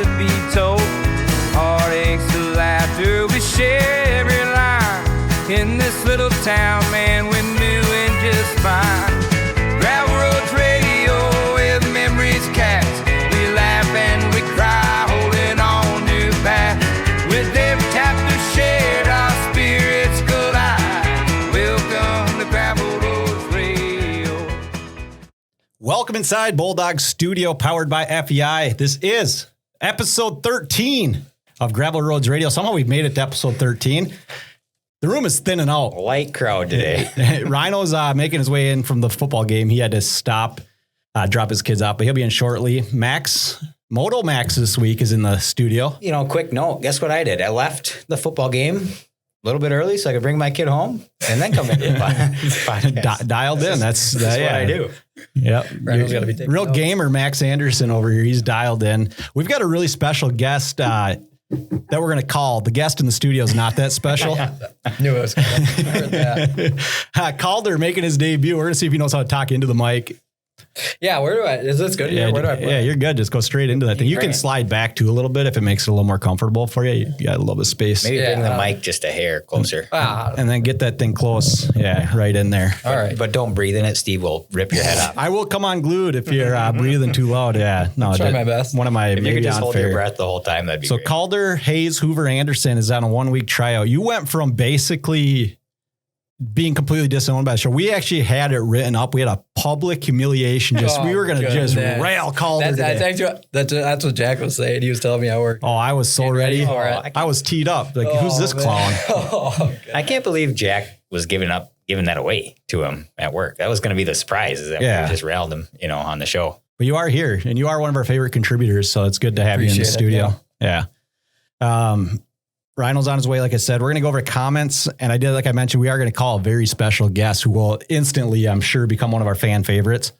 to be told. Heartaches to laughter, we share every line. In this little town, man, we're doing just fine. Gravel Roads Radio with memories cast. We laugh and we cry, holding on to the past. With every chapter shared, our spirits collide. Welcome to Gravel Roads Radio. Welcome inside Bulldog Studio, powered by FEI. This is episode 13 of Gravel Roads Radio. Somehow we've made it to episode 13. The room is thinning out. Light crowd today. Rhino's making his way in from the football game. He had to stop, drop his kids off, but he'll be in shortly. Moto Max this week is in the studio. You know, quick note. Guess what I did? I left the football game a little bit early so I could bring my kid home and then come in. Dialed in. That's what I do. Yep. Rhino's gotta be taking Real notes. gamer Max Anderson over here. He's dialed in. We've got a really special guest that we're going to call. The guest in the studio is not that special. Knew it was coming. I heard that. Calder making his debut. We're going to see if he knows how to talk into the mic. Yeah, is this good? Yeah, Where do I put it? you're good. Just go straight into that thing. You can Right. slide back to a little bit if it makes it a little more comfortable for you. You got a little bit of space. Maybe bring Yeah. the mic just a hair closer. And then get that thing close. Yeah, right in there. All right. But don't breathe in it. Steve will rip your head off. I will come unglued if you're breathing too loud. Yeah. No, Try my best. One of my If you maybe could just hold your unfair. breath the whole time, that'd be So great. Calder, Hayes, Hoover, Anderson is on a 1-week tryout. You went from basically being completely disowned by the show. We actually had it written up. We had a public humiliation. We were going to just rail Calder That's today. actually that's what Jack was saying. He was telling me I worked. Oh, I was so ready. for it. I was teed up. Like, who's this man. clown? Oh, God. I can't believe Jack was giving that away to him at work. That was going to be the surprise, is that Yeah. we just railed him, on the show. But you are here, and you are one of our favorite contributors, so it's good to have you in the Appreciate it, studio. Yeah. Rhino's on his way, like I said. We're going to go over comments, and like I mentioned, we are going to call a very special guest who will instantly, I'm sure, become one of our fan favorites.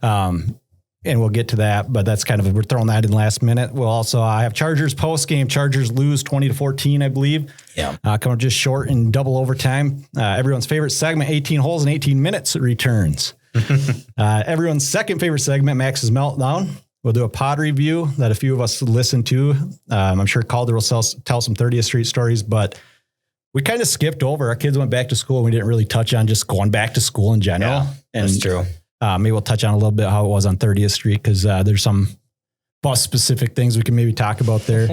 And we'll get to that, but that's we're throwing that in last minute. We'll also have Chargers post-game. Chargers lose 20-14, I believe. Yeah. Coming just short in double overtime. Everyone's favorite segment, 18 holes in 18 minutes, returns. Everyone's second favorite segment, Max's Meltdown. We'll do a pod review that a few of us listen to. I'm sure Calder will tell some 30th Street stories, but we kind of skipped over. Our kids went back to school, and we didn't really touch on just going back to school in general. Yeah, and that's true. Maybe we'll touch on a little bit how it was on 30th Street, because there's some bus-specific things we can maybe talk about there.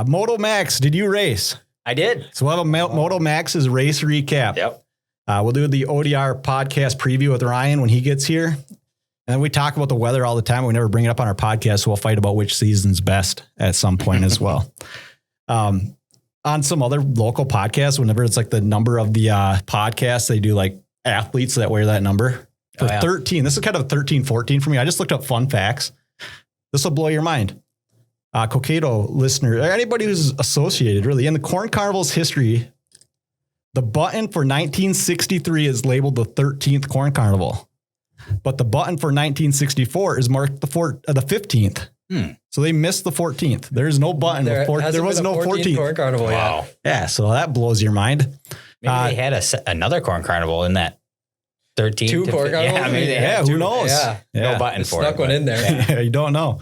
Moto Max, did you race? I did. So we'll have a Moto Max's race recap. Yep. We'll do the ODR podcast preview with Ryan when he gets here. And then we talk about the weather all the time. We never bring it up on our podcast. So we'll fight about which season's best at some point as well. On some other local podcasts, whenever it's like the number of the podcast, they do like athletes that wear that number. For 13, this is kind of 13, 14 for me. I just looked up fun facts. This will blow your mind. Coqueto listener, or anybody who's associated really in the Corn Carnival's history, the button for 1963 is labeled the 13th Corn Carnival. But the button for 1964 is marked the 15th. So they missed the 14th. There's no button. There was no 14th. Corn Carnival. Wow. Yeah, so that blows your mind. Maybe they had another corn carnival in that 13. Two corn carnivals? Yeah, maybe they Yeah, had who two. knows? Yeah. No button for it. Snuck one in there. Yeah, you don't know.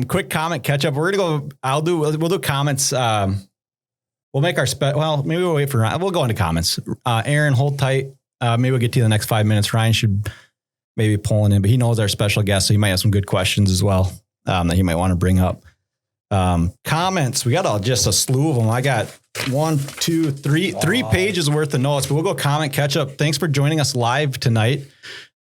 Quick comment catch up. We're gonna go. We'll do comments. We'll make our maybe we'll wait for Ryan. We'll go into comments. Aaron, hold tight. Maybe we'll get to you in the next 5 minutes. Ryan should maybe pulling in, but he knows our special guest, so he might have some good questions as well that he might want to bring up. Comments. We got just a slew of them. I got 1, 2, 3 pages worth of notes, but we'll go comment catch up. Thanks for joining us live tonight.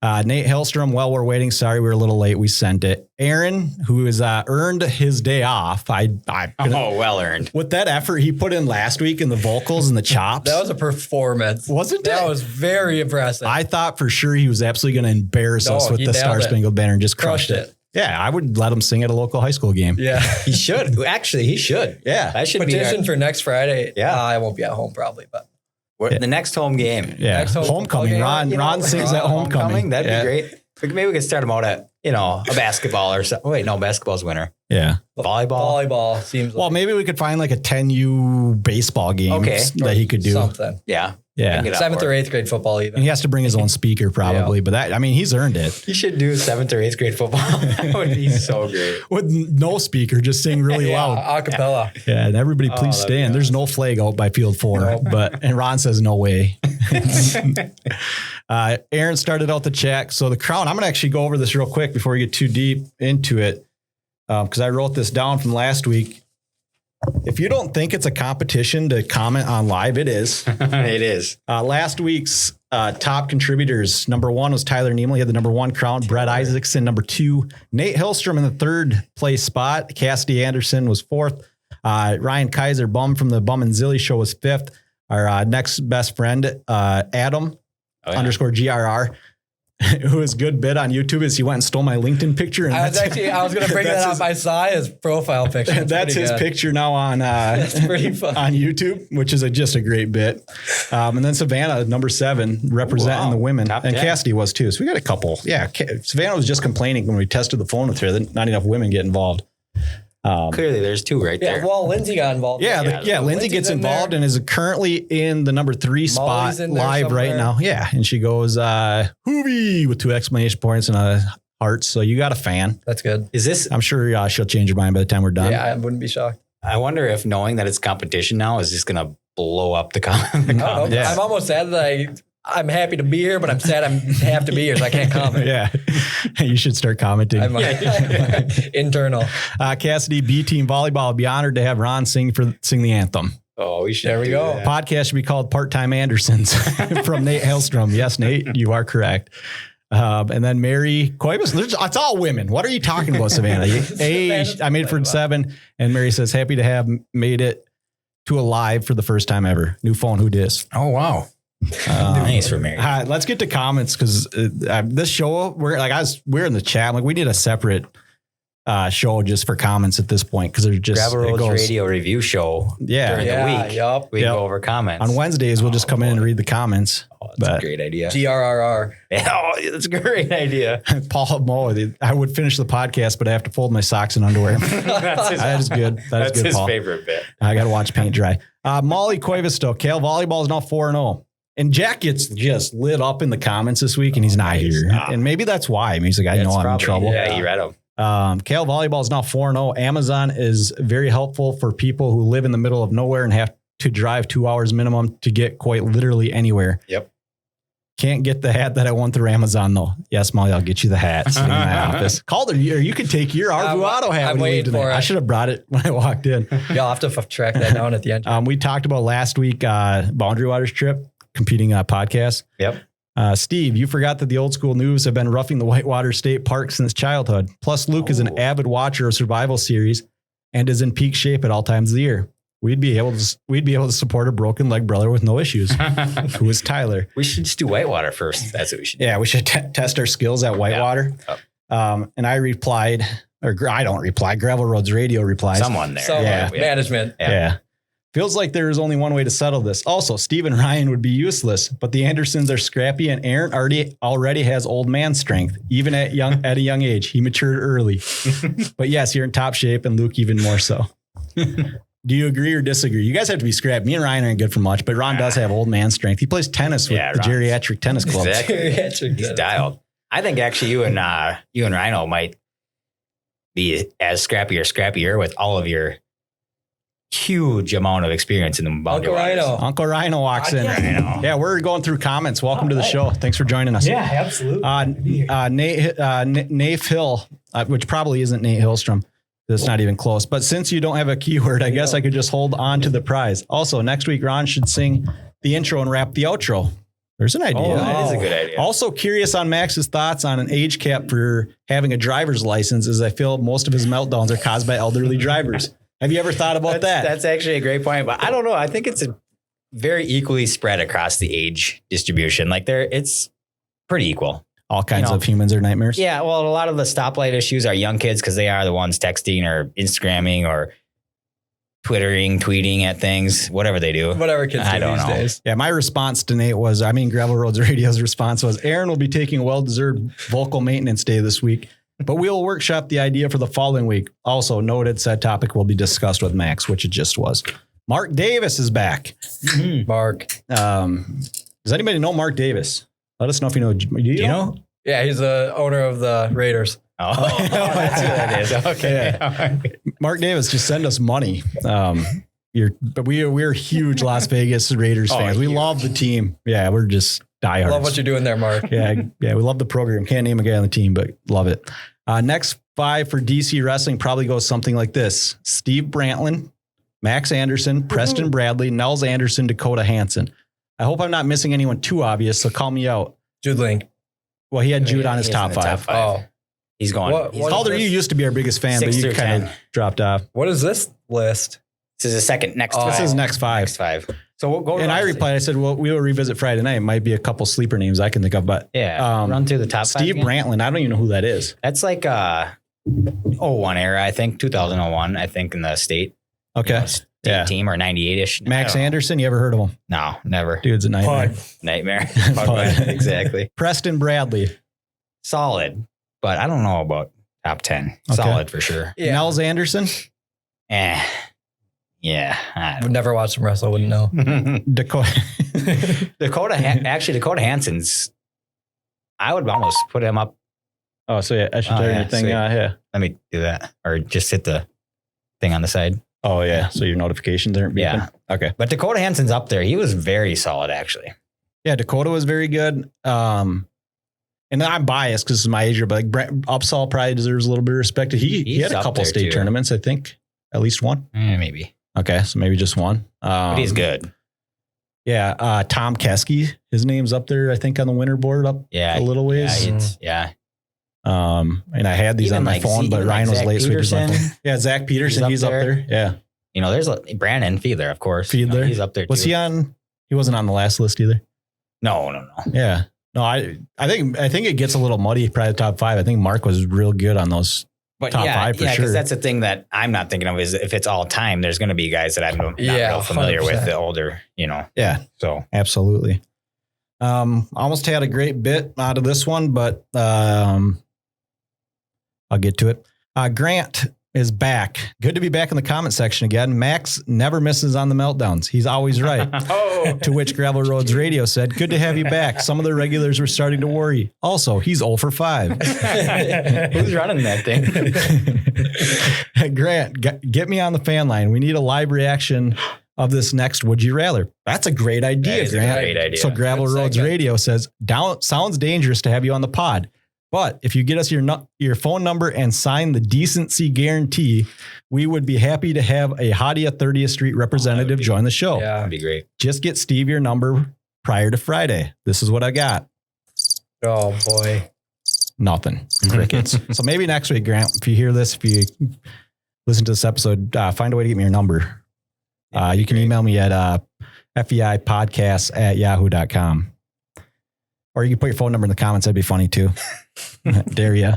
Nate Hellstrom, while we're waiting, sorry we were a little late. We sent it. Aaron, who has earned his day off. Well earned. With that effort he put in last week in the vocals and the chops. That was a performance. Wasn't it? That was very impressive. I thought for sure he was absolutely going to embarrass us with he the nailed Star it. Spangled Banner and just crushed it. Yeah, I would let him sing at a local high school game. Yeah. He should. Actually, he should. Yeah. That should Petition for next Friday. Yeah. I won't be at home probably, but the next home game. Yeah. Next Homecoming. Ron sings at homecoming. That'd be great. Maybe we could start them out at, a basketball or something. Wait, no, basketball's winter. Yeah. Volleyball seems like. Well, maybe we could find like a 10U baseball game that he could do. Something. Yeah. Yeah. 7th or 8th grade football And even. he has to bring his own speaker probably, but that, I mean, he's earned it. You should do 7th or 8th grade football. That would be so great. With no speaker, just sing really loud. Acapella. Yeah, and everybody please that'd be stand. There's no flag out by field 4, and Ron says no way. Aaron started out the chat. So the crown, I'm going to actually go over this real quick before we get too deep into it, because I wrote this down from last week. If you don't think it's a competition to comment on live, it is. It is. Last week's top contributors, number 1 was Tyler Niemel. He had the number 1 crown. Brett Isaacson, number 2. Nate Hillstrom in the 3rd place spot. Calder Anderson was 4th. Ryan Kaiser, Bum from the Bum and Zilly show, was 5th. Our next best friend, Adam _ GRR, who is good bit on YouTube, is he went and stole my LinkedIn picture. And I was going to bring that up. I saw his profile picture. It's that's his good. picture now on That's pretty fun. on YouTube, which is just a great bit. And then Savannah, number 7, representing the women. Top and 10. Cassidy was too. So we got a couple. Yeah. Savannah was just complaining when we tested the phone with her that not enough women get involved. Clearly, there's 2 right there. Yeah, well, Lindsay got involved. Yeah, Lindsay Lindsay's gets in involved there. and is currently in the number 3 spot in there live right somewhere. now. Yeah, and she goes, Hoovy, with 2 exclamation points and a heart. So you got a fan. That's good. Is this? I'm sure she'll change her mind by the time we're done. Yeah, I wouldn't be shocked. I wonder if knowing that it's competition now is just gonna blow up the comment. Yeah. I'm almost sad that I'm happy to be here, but I'm sad I have to be here, so I can't comment. Yeah, you should start commenting. I'm internal. Cassidy, B Team Volleyball, would be honored to have Ron sing the anthem. Oh, we should. There we do go. that. Podcast should be called Part-Time Andersons from Nate Hellstrom. Yes, Nate, you are correct. And then Mary Coibus. It's all women. What are you talking about, Savannah? I made it for 7. And Mary says, happy to have made it to a live for the first time ever. New phone, who dis? Oh, wow. Nice for Mary. Let's get to comments because this show, we're in the chat. I'm like, we need a separate show just for comments at this point because there's just Gravel Roads Radio review show during the week. Yup. We go over comments. On Wednesdays, we'll just come in and read the comments. Oh, that's a great idea. GRRR. Oh, that's a great idea. Paul Moe, I would finish the podcast, but I have to fold my socks and underwear. That is good. That is good, his Paul. favorite bit. I got to watch paint dry. Molly Cuevisto, Kale Volleyball is now 4-0. And Jack gets just lit up in the comments this week, and he's not here. And maybe that's why. I mean, he's like, I know I'm in trouble. Yeah, he read them. Kale Volleyball is now 4-0. Amazon is very helpful for people who live in the middle of nowhere and have to drive 2 hours minimum to get quite literally anywhere. Yep. Can't get the hat that I won through Amazon, though. Yes, Molly, I'll get you the hat. It's in my office. Calder, you could take your Arvu Auto hat. I'm waiting for it. I should have brought it when I walked in. Y'all have to track that down at the end. We talked about last week, Boundary Waters trip, competing podcast. Yep. Steve, you forgot that the old school news have been roughing the Whitewater State Park since childhood. Plus, Luke is an avid watcher of survival series and is in peak shape at all times of the year. We'd be able to support a broken leg brother with no issues. Who is Tyler? We should just do Whitewater first. That's what we should do. Yeah, we should test our skills at Whitewater. Yeah. And I replied, or I don't reply. Gravel Roads Radio replies. Someone there. Yeah. Management. Yeah. Feels like there is only one way to settle this. Also, Steve and Ryan would be useless, but the Andersons are scrappy, and Aaron already has old man strength, even at a young age. He matured early. But yes, you're in top shape, and Luke even more so. Do you agree or disagree? You guys have to be scrapped. Me and Ryan aren't good for much, but Ron does have old man strength. He plays tennis with the geriatric tennis club. Exactly. He's dialed. I think actually you and Rhino might be as scrappier with all of your huge amount of experience in the Boundary Waters. Uncle Rhino walks in. Yeah, we're going through comments. Welcome to the show. Thanks for joining us. Yeah, absolutely. Nate Hill, which probably isn't Nate Hillstrom. That's not even close. But since you don't have a keyword, I guess I could just hold on to the prize. Also, next week, Ron should sing the intro and rap the outro. There's an idea. Oh, that is a good idea. Also curious on Max's thoughts on an age cap for having a driver's license, as I feel most of his meltdowns are caused by elderly drivers. Have you ever thought about that? That's actually a great point, but I don't know. I think it's a very equally spread across the age distribution. Like it's pretty equal. All kinds of humans are nightmares. Yeah, well, a lot of the stoplight issues are young kids because they are the ones texting or Instagramming or tweeting at things, whatever they do. Whatever kids do these days. Yeah, my response to Nate was, Gravel Roads Radio's response was, Aaron will be taking a well-deserved vocal maintenance day this week, but we'll workshop the idea for the following week. Also noted, said topic will be discussed with Max, which it just was. Mark Davis is back. Mark. Does anybody know Mark Davis? Let us know if you know. Do you know? Yeah, he's the owner of the Raiders. Oh, that's who that is. Okay. Yeah. Mark Davis, just send us money. But we're huge Las Vegas Raiders fans. We love the team. Yeah, we're just diehards. Love what you're doing there, Mark. Yeah, we love the program. Can't name a guy on the team, but love it. Next 5 for DC Wrestling probably goes something like this: Steve Brantlin, Max Anderson, Preston Bradley, Nels Anderson, Dakota Hansen. I hope I'm not missing anyone too obvious, so call me out. Jude Link. Well, he had Jude on his top 5. Oh, he's gone. Calder, you used to be our biggest fan, but you kind of dropped off. what is this list? This is the next. This is next 5. Next 5. So we'll go. And I replied, I said, well, we will revisit Friday night. It might be a couple sleeper names I can think of, but run through the top 5. Steve Brantlin, I don't even know who that is. That's like 01 era, I think, 2001, I think, in the state. Okay. State team or 98-ish. Max Anderson, you ever heard of him? No, never. Dude's a nightmare. Nightmare. Pud. Exactly. Preston Bradley. Solid, but I don't know about top 10. Okay. Solid for sure. Yeah. Nels Anderson. Yeah. I've never watched him wrestle. Wouldn't know. Dakota. Dakota Hansen's, I would almost put him up. Oh, so yeah, I should tell you anything. sweet. Yeah. Let me do that. Or just hit the thing on the side. Oh, yeah. So your notifications aren't beeping? Yeah. Okay. But Dakota Hansen's up there. He was very solid, actually. Yeah, Dakota was very good. And I'm biased because it's my age, but like Brent Upsall probably deserves a little bit of respect. He had a couple state tournaments, I think. At least one. Maybe. Okay, so maybe just one. But he's good. Yeah, Tom Keski, his name's up there, I think, on the winner board a little ways. Yeah. And I had these Even on my phone, but Ryan was late, so he just left them. Yeah, Zach Peterson, he's up there. Yeah. You know, there's Brandon Fiedler, of course. Fiedler. He's up there too. Was he on? He wasn't on the last list either. No. Yeah. No, I think it gets a little muddy, probably the top 5. I think Mark was real good on those top 5 for sure. Because that's the thing that I'm not thinking of is if it's all time, there's going to be guys that I'm not real familiar 100%. with, the older, you know. Yeah. So absolutely. Almost had a great bit out of this one, but I'll get to it. Grant is back. Good to be back in the comment section again. Max never misses on the meltdowns. He's always right. To which Gravel Roads Radio said, good to have you back. Some of the regulars were starting to worry. Also, he's 0 for 5. Who's running that thing? Grant, get me on the fan line. We need a live reaction of this next Would You Rather. That's a great idea, Grant. Great idea. So Gravel Roads Radio says, sounds dangerous to have you on the pod. But if you get us your phone number and sign the decency guarantee, we would be happy to have a Hadia 30th Street representative join the show. Yeah. That'd be great. Just get Steve your number prior to Friday. This is what I got. Oh, boy. Nothing. Crickets. So maybe next week, Grant, if you hear this, if you listen to this episode, find a way to get me your number. You can email me at feipodcasts@yahoo.com. Or you can put your phone number in the comments. That'd be funny too. Dare ya.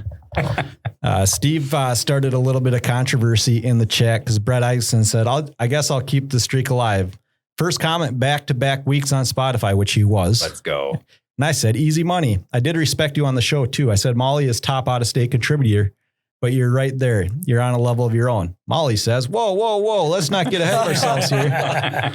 Steve started a little bit of controversy in the chat because Brett Eisen said, I guess I'll keep the streak alive. First comment back-to-back weeks on Spotify, which he was. Let's go. And I said, easy money. I did respect you on the show too. I said, Molly is top out-of-state contributor, but you're right there. You're on a level of your own. Molly says, whoa. Let's not get ahead of ourselves here.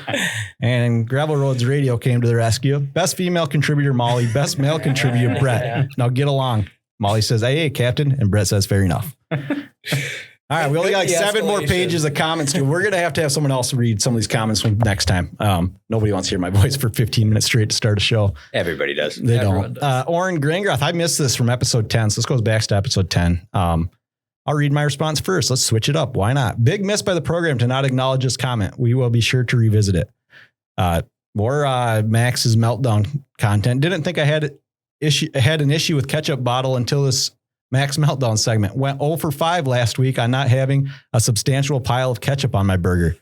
And Gravel Roads Radio came to the rescue. Best female contributor, Molly. Best male contributor, Brett. Now get along. Molly says, hey, Captain. And Brett says, fair enough. All right. We only got like 7 more pages of comments too. We're going to have someone else read some of these comments from next time. Nobody wants to hear my voice for 15 minutes straight to start a show. Everybody does. They don't. Oren Gringroth, I missed this from episode 10. So this goes back to episode 10. I'll read my response first. Let's switch it up. Why not? Big miss by the program to not acknowledge this comment. We will be sure to revisit it. More Max's meltdown content. Didn't think I had an issue with ketchup bottle until this Max meltdown segment. Went 0 for 5 last week on not having a substantial pile of ketchup on my burger.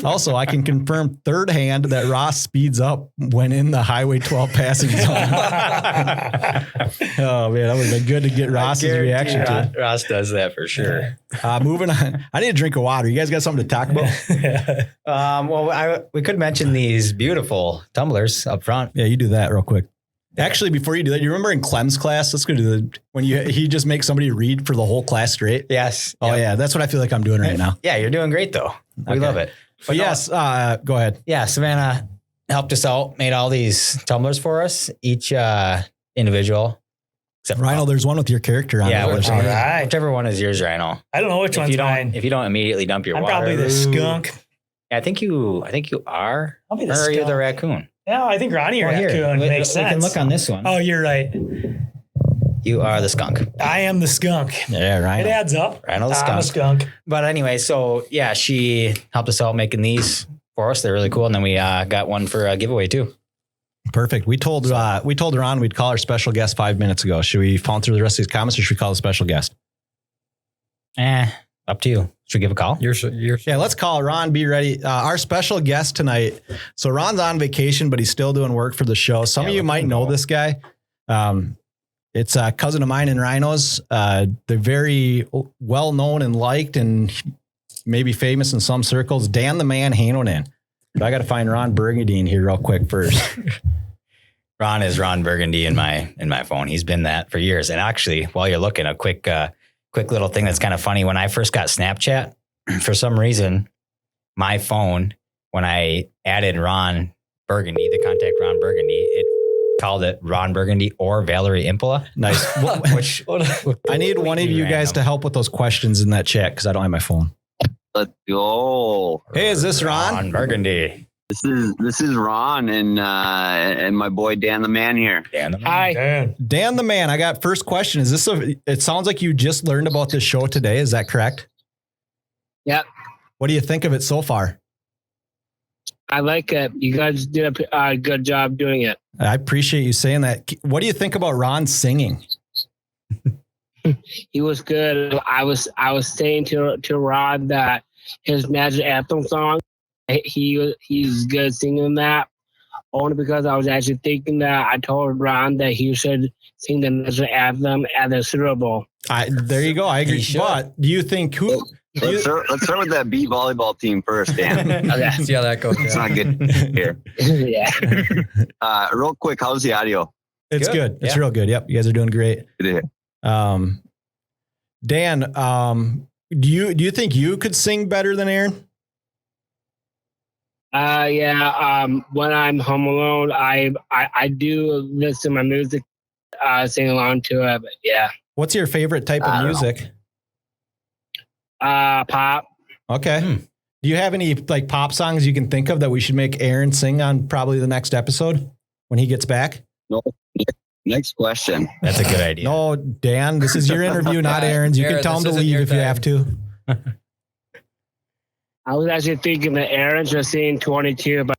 Also, I can confirm third hand that Ross speeds up when in the Highway 12 passing zone. Oh man, that would have been good to get Ross's reaction to. Ross does that for sure. Moving on. I need a drink of water. You guys got something to talk about? We could mention these beautiful tumblers up front. Yeah, you do that real quick. Actually, before you do that, you remember in Clem's class, let's go to he just makes somebody read for the whole class straight. Yes. Oh yeah. That's what I feel like I'm doing right now. Yeah. You're doing great though. We love it. But yes, go ahead. Yeah, Savannah helped us out, made all these tumblers for us, each individual. Except Rhino, there's one with your character on it. Yeah, right. whichever one is yours, Rhino. I don't know which one's mine. If you don't immediately dump your I'm water. probably the skunk. I think you are. I'll be the or are you skunk. the raccoon? Yeah, I think Ronnie or Well, here, raccoon makes we sense. can look on this one. Oh, you're right. You are the skunk. I am the skunk. Yeah, It Rhino. adds up. Rhino's I'm a skunk. skunk. But anyway, so yeah, she helped us out making these for us. They're really cool. And then we got one for a giveaway too. Perfect. We told Ron we'd call our special guest 5 minutes ago. Should we phone through the rest of these comments or should we call the special guest? Up to you. Should we give a call? Yeah, let's call Ron. Be ready. Our special guest tonight. So Ron's on vacation, but he's still doing work for the show. Some of you might know this guy. It's a cousin of mine and Rhino's. They're very well known and liked and maybe famous in some circles. Dan the Man Heinonen. But I got to find Ron Burgundy in here real quick first. Ron is Ron Burgundy in my phone. He's been that for years. And actually, while you're looking, a quick little thing that's kind of funny. When I first got Snapchat, for some reason, my phone, when I added Ron Burgundy, the contact Ron Burgundy, it called it Ron Burgundy or Valerie Impola. Nice. Which I need one of you guys to help with those questions in that chat because I don't have my phone. Let's go. Hey, is this Ron? Ron Burgundy. This is Ron and my boy Dan the Man here. Hi. Dan the Man, I got first question. Is this it sounds like you just learned about this show today. Is that correct? Yep. What do you think of it so far? I like it. You guys did a good job doing it. I appreciate you saying that. What do you think about Ron singing? He was good. I was saying to Rod that his national anthem song, he's good singing that. Only because I was actually thinking that I told Ron that he should sing the national anthem at the Super Bowl. There you go. I agree. But do you think who? Let's start with that beat volleyball team first, Dan. Okay, see how that goes. It's not good here. Yeah. Real quick, how's the audio? It's good. It's real good. Yep. You guys are doing great. Good to hear. Dan, do you think you could sing better than Aaron? Yeah. When I'm home alone, I do listen to my music, sing along to it. But yeah. What's your favorite type of music? Pop. Okay. Do you have any like pop songs you can think of that we should make Aaron sing on probably the next episode when he gets back? No. Next question. That's a good idea. No, Dan, this is your interview, not Aaron's. You can tell him to leave if you have to. I was actually thinking that Aaron just sing 22, but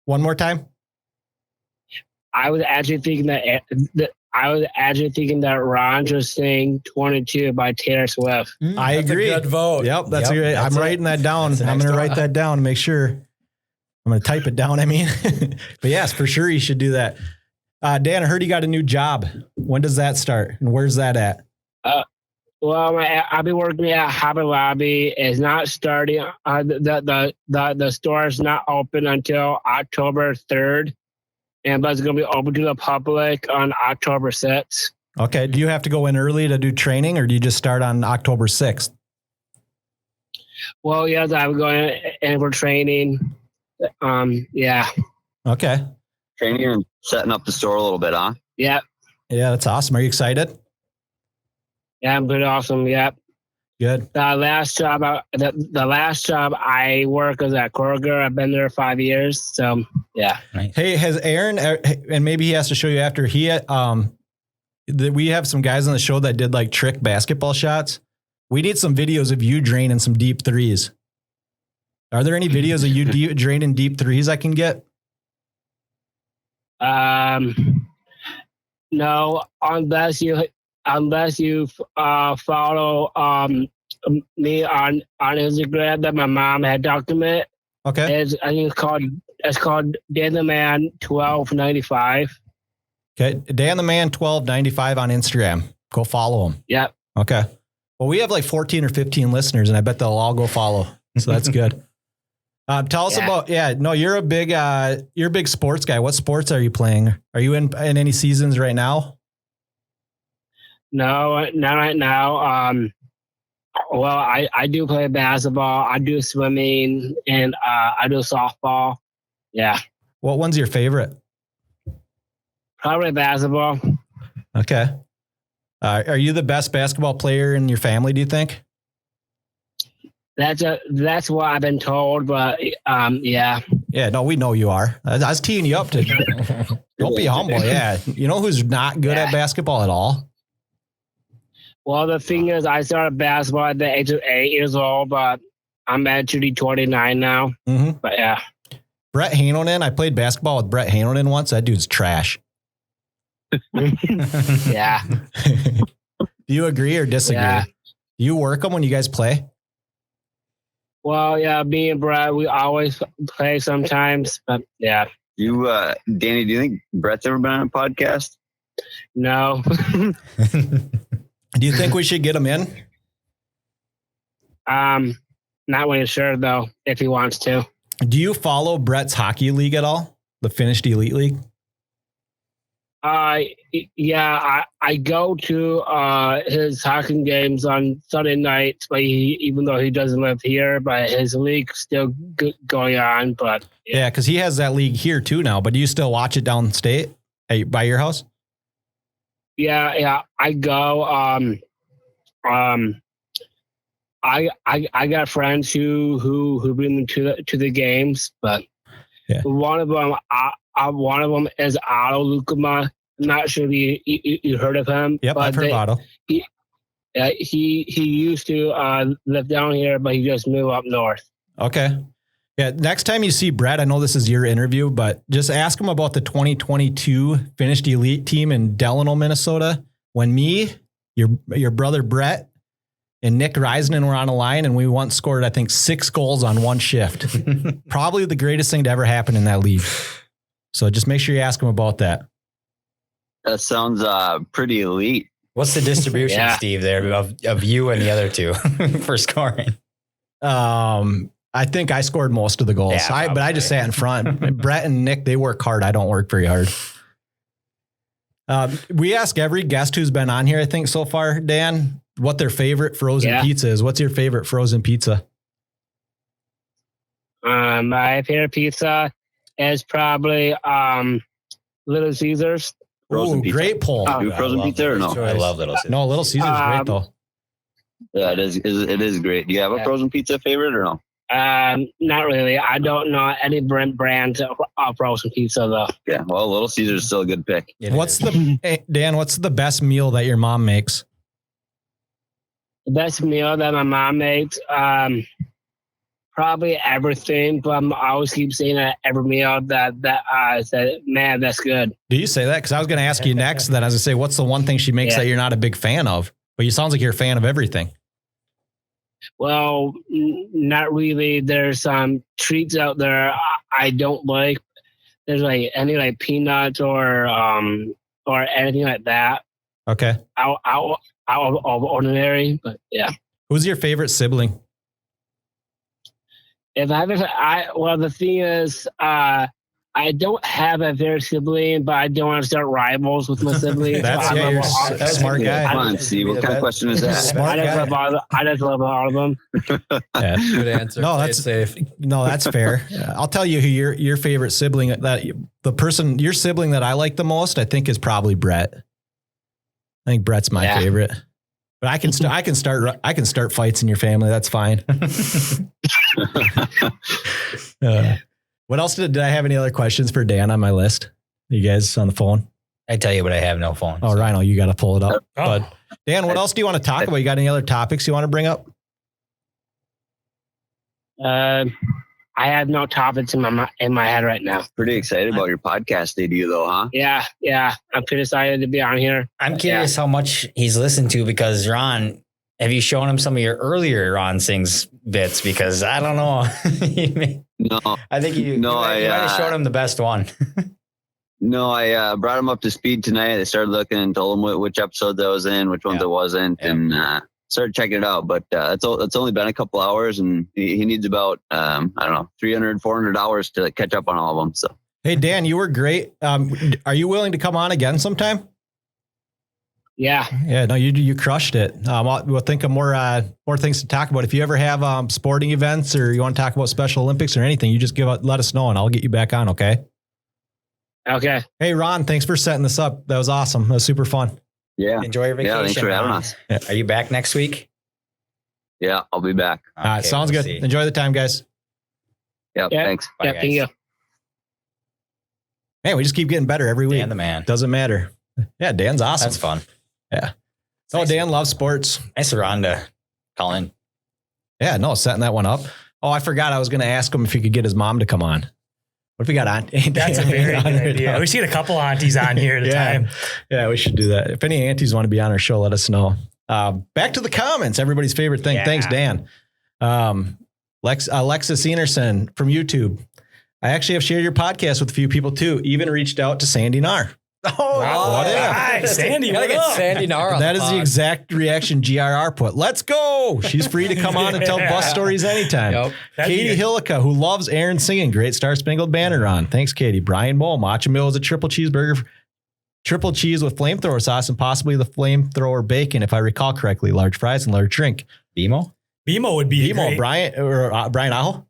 One more time. I was actually thinking that Ron just sang 22 by Taylor Swift. I agree. That's a good vote. Yep, that's great. I'm writing that down. I'm going to write that down to make sure. I'm going to type it down. I mean, but yes, for sure you should do that. Dan, I heard you got a new job. When does that start? And where's that at? Well, I've been working at Hobby Lobby. It's not starting. The store is not open until October 3rd, but it's going to be open to the public on October 6th. Okay. Do you have to go in early to do training, or do you just start on October 6th? Well, yes, I'm going in for training. Yeah. Okay. Training and setting up the store a little bit, huh? Yeah. Yeah, that's awesome. Are you excited? Yeah, I'm pretty awesome. Yep. Good. The last job I work is at Kroger. I've been there 5 years. So yeah. Hey, has Aaron, and maybe he has to show you after we have some guys on the show that did like trick basketball shots. We need some videos of you draining some deep threes. Are there any videos of you draining deep threes I can get? No, unless you follow me on Instagram that my mom had documented. Okay. I think it's called Dan the Man 1295. Okay. Dan the Man 1295 on Instagram. Go follow him. Yep. Okay. Well, we have like 14 or 15 listeners, and I bet they'll all go follow. So that's good. Tell us about, you're a big sports guy. What sports are you playing? Are you in any seasons right now? No, not right now. Well, I do play basketball. I do swimming, and I do softball. Yeah, What one's your favorite? probably basketball. Okay. Are you the best basketball player in your family, do you think? That's what I've been told, but yeah. Yeah, no, we know you are. I was teeing you up to don't be humble. Yeah. You know who's not good at basketball at all? Well, the thing is, I started basketball at the age of 8 years old, but I'm actually 29 now. Mm-hmm. But yeah. Brett Heinonen. I played basketball with Brett Heinonen once. That dude's trash. Yeah. Do you agree or disagree? Yeah. Do you work them when you guys play? Well, yeah, me and Brad, we always play sometimes, but yeah. You, Danny, do you think Brett's ever been on a podcast? No. Do you think we should get him in? Not really sure though, if he wants to. Do you follow Brett's hockey league at all? The Finished Elite League? Yeah, I go to his hockey games on Sunday nights, but even though he doesn't live here, but his league's still going on. But Yeah, because he has that league here too now. But do you still watch it downstate by your house? Yeah, I go. I got friends who bring them to the games, but one of them is Otto Lukema. I'm not sure if you heard of him. Yep, but I've heard of Otto. He used to live down here, but he just moved up north. Okay. Yeah. Next time you see Brett, I know this is your interview, but just ask him about the 2022 Finished Elite team in Delano, Minnesota. When me, your brother Brett, and Nick Reisman were on a line, and we once scored, I think, 6 goals on one shift. Probably the greatest thing to ever happen in that league. So just make sure you ask him about that. That sounds pretty elite. What's the distribution, Steve, there of you and the other two for scoring? I think I scored most of the goals, but I just sat in front. Brett and Nick, they work hard. I don't work very hard. We ask every guest who's been on here, I think so far, Dan, what their favorite frozen pizza is. What's your favorite frozen pizza? My favorite pizza is probably Little Caesars. Frozen pizza. Great pull. Do frozen pizza or no? I love Little Caesars. No, Little Caesars great though. Yeah, it is great. Do you have a frozen pizza favorite or no? Not really. I don't know any brands of frozen pizza though. Yeah, well, Little Caesars is still a good pick. Dan, what's the best meal that your mom makes? The best meal that my mom makes, probably everything, but I always keep saying that every meal that I said, man, that's good. Do you say that? Because I was going to ask you next. Then I was going to say, what's the one thing she makes that you're not a big fan of? But you sounds like you're a fan of everything. Well, not really. There's some treats out there I don't like. There's like any like peanuts or anything like that. Okay. Out of ordinary, but yeah. Who's your favorite sibling? The thing is, I don't have a favorite sibling, but I don't want to start rivals with my siblings. You're a smart guy. Come on, Steve. What kind of question is that? Smart guy. I just love all of them. Yeah. Good answer. No, Play that's it safe. No, that's fair. I'll tell you who your favorite sibling your sibling that I like the most, I think is probably Brett. I think Brett's my favorite. But I can start fights in your family. That's fine. What else did I have any other questions for Dan on my list? You guys on the phone? I tell you, but I have no phone. Oh, Rhino, you got to pull it up. But Dan, what else do you want to talk about? You got any other topics you want to bring up? I have no topics in my head right now. Pretty excited about your podcast debut, though, huh? Yeah. I'm pretty excited to be on here. I'm curious how much he's listened to because Ron, have you shown him some of your earlier Ron Sings bits? Because I don't know. No, I think you might have shown him the best one. No, I brought him up to speed tonight. I started looking and told him which episodes I was in, which ones I wasn't, and started checking it out. But it's only been a couple hours, and he needs about, 300, 400 hours to catch up on all of them. So, hey, Dan, you were great. Are you willing to come on again sometime? Yeah. Yeah, no, you crushed it. We'll think of more things to talk about. If you ever have sporting events or you want to talk about Special Olympics or anything, you just let us know and I'll get you back on. Okay. Okay. Hey, Ron, thanks for setting this up. That was awesome. That was super fun. Yeah. Enjoy your vacation. Yeah, thanks for having us. Are you back next week? Yeah, I'll be back. All right, sounds good. See. Enjoy the time, guys. Yep, Yeah. thanks. Bye, Yeah. guys. Thank you. Hey, we just keep getting better every week. Dan the man. Doesn't matter. Yeah, Dan's awesome. That's fun. Yeah. Oh, Dan loves sports. Nice of Ron to call in. Yeah, no, setting that one up. Oh, I forgot I was going to ask him if he could get his mom to come on. What if we got Aunt? That's a very good idea. We see a couple aunties on here at a time. Yeah, we should do that. If any aunties want to be on our show, let us know. Back to the comments, everybody's favorite thing. Yeah. Thanks, Dan. Alexis Enerson from YouTube. I actually have shared your podcast with a few people too. Even reached out to Sandy Narr. Oh, what if? Nice, Sandy. Gotta What get up? Sandy Narr on That the is the pod. exact reaction GRR put. Let's go. She's free to come on and tell bus stories anytime. Yep. That'd be Katie good. Hillica, who loves Aaron singing. Great Star Spangled Banner on. Thanks, Katie. Brian Moe. Macho Mill is a triple cheeseburger. Triple cheese with flamethrower sauce and possibly the flamethrower bacon, if I recall correctly. Large fries and large drink. BMO? BMO would be BMO. great. Brian Aho?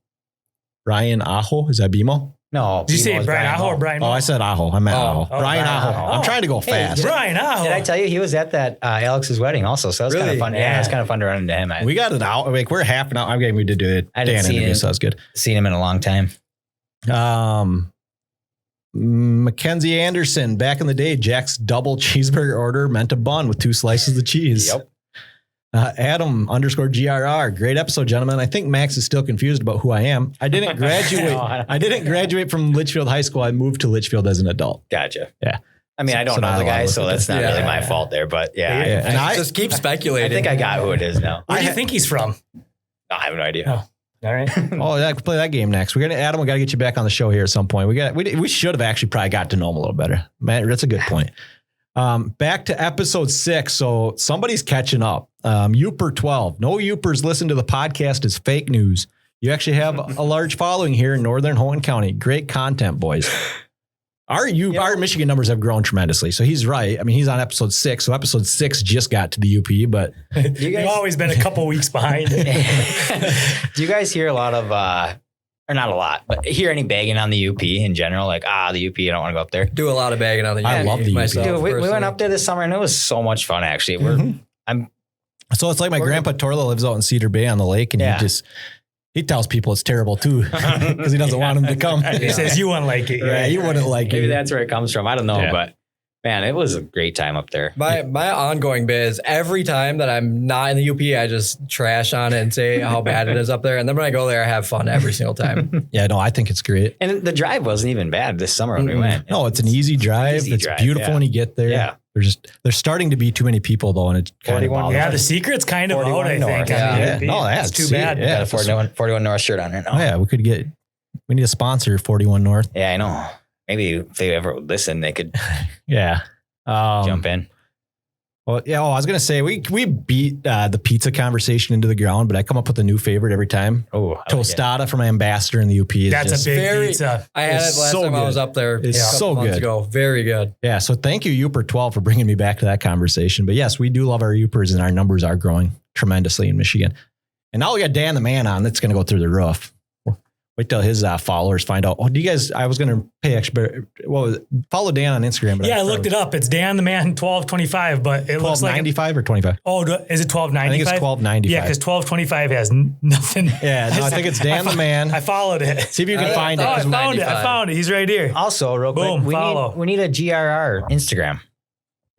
Brian Aho? Is that BMO? No. Did you say BMO is Brian Aho or Moe. Brian Oh, Moe? I said Aho. I meant Aho. Oh, Brian Brian Aho. Aho. I'm trying to go fast. Brian Aho. Did I tell you he was at that Alex's wedding also? So that's kind Really? of fun. Yeah, it's kind of fun to run into him. I We got it out. Like, we're half an hour. I'm getting we did do it. I didn't Dan see interview, him. so that's good. seen him in a long time. Mackenzie Anderson, back in the day, Jack's double cheeseburger order meant a bun with 2 slices of cheese. Yep. Adam _GRR. Great episode, gentlemen. I think Max is still confused about who I am. I didn't graduate. I didn't graduate from Litchfield High School. I moved to Litchfield as an adult. Gotcha. Yeah. I mean, I don't So know not the a lot guy, of so work that's not with it. really Yeah. my fault there. But yeah, Yeah. And I Just keep I speculating. think I got who it is now. Where do you think he's from? I have no idea. Oh. All right. Oh, yeah, I could play that game next. Adam, we got to get you back on the show here at some point. We should have actually probably got to know him a little better. Man, that's a good point. Back to episode 6. So somebody's catching up. Youper 12. No Youpers listen to the podcast is fake news. You actually have a large following here in Northern Hoenn County. Great content, boys. Our Michigan numbers have grown tremendously. So he's right. I mean, he's on episode 6. So episode 6 just got to the UP, but You've always been a couple weeks behind. Do you guys hear a lot of, or not a lot, but hear any bagging on the UP in general? Like, the UP, I don't want to go up there. Do a lot of bagging on the I UP love the UP. myself, Dude, we personally. went up there this summer and it was so much fun, actually. so it's like my grandpa Torla lives out in Cedar Bay on the lake, and Yeah. he tells people it's terrible too because he doesn't want them to come. He says you wouldn't like it. Yeah, you wouldn't like Maybe it. that's where it comes from. I don't know, Yeah. but man, it was a great time up there. My ongoing bit is every time that I'm not in the UP, I just trash on it and say how bad it is up there. And then when I go there, I have fun every single time. Yeah, no, I think it's great. And the drive wasn't even bad this summer when we went. No, it's an easy drive. Easy It's drive, beautiful yeah. when you get there. Yeah. There's starting to be too many people though, and it kind of 41 bothers Yeah, me. the secret's kind of 41 out, I north. think. Yeah. on the Yeah. UP. No, It's too see, bad. yeah. Got a 41 North shirt on right now. Oh yeah, we need a sponsor, 41 North. Yeah, I know. Maybe if they ever would listen, they could Yeah. jump in. Well, yeah. I was gonna say we beat the pizza conversation into the ground, but I come up with a new favorite every time. Oh, I like it. Tostada from Ambassador in the UP. Is That's just, a big very- pizza. I had It's it last so time I good. was up there It's a couple so months good. ago. Very good. Yeah. So thank you, Youper 12, for bringing me back to that conversation. But yes, we do love our Youpers, and our numbers are growing tremendously in Michigan. And now we got Dan the man on. That's going to go through the roof. Wait till his followers find out. Oh, do you guys? I was going to pay extra. Follow Dan on Instagram. But Yeah, I looked it up. It's Dan the Man 1225, but it looks like 1295 or 25. is it 1295? I think it's 1295. Yeah, because 1225 has nothing. Yeah, no, I think it's Dan the man. I followed it. See if you can I- find Oh, it. I 'cause found it. I found it. He's right here. Also, real quick, Boom, follow. we need a GRR Instagram.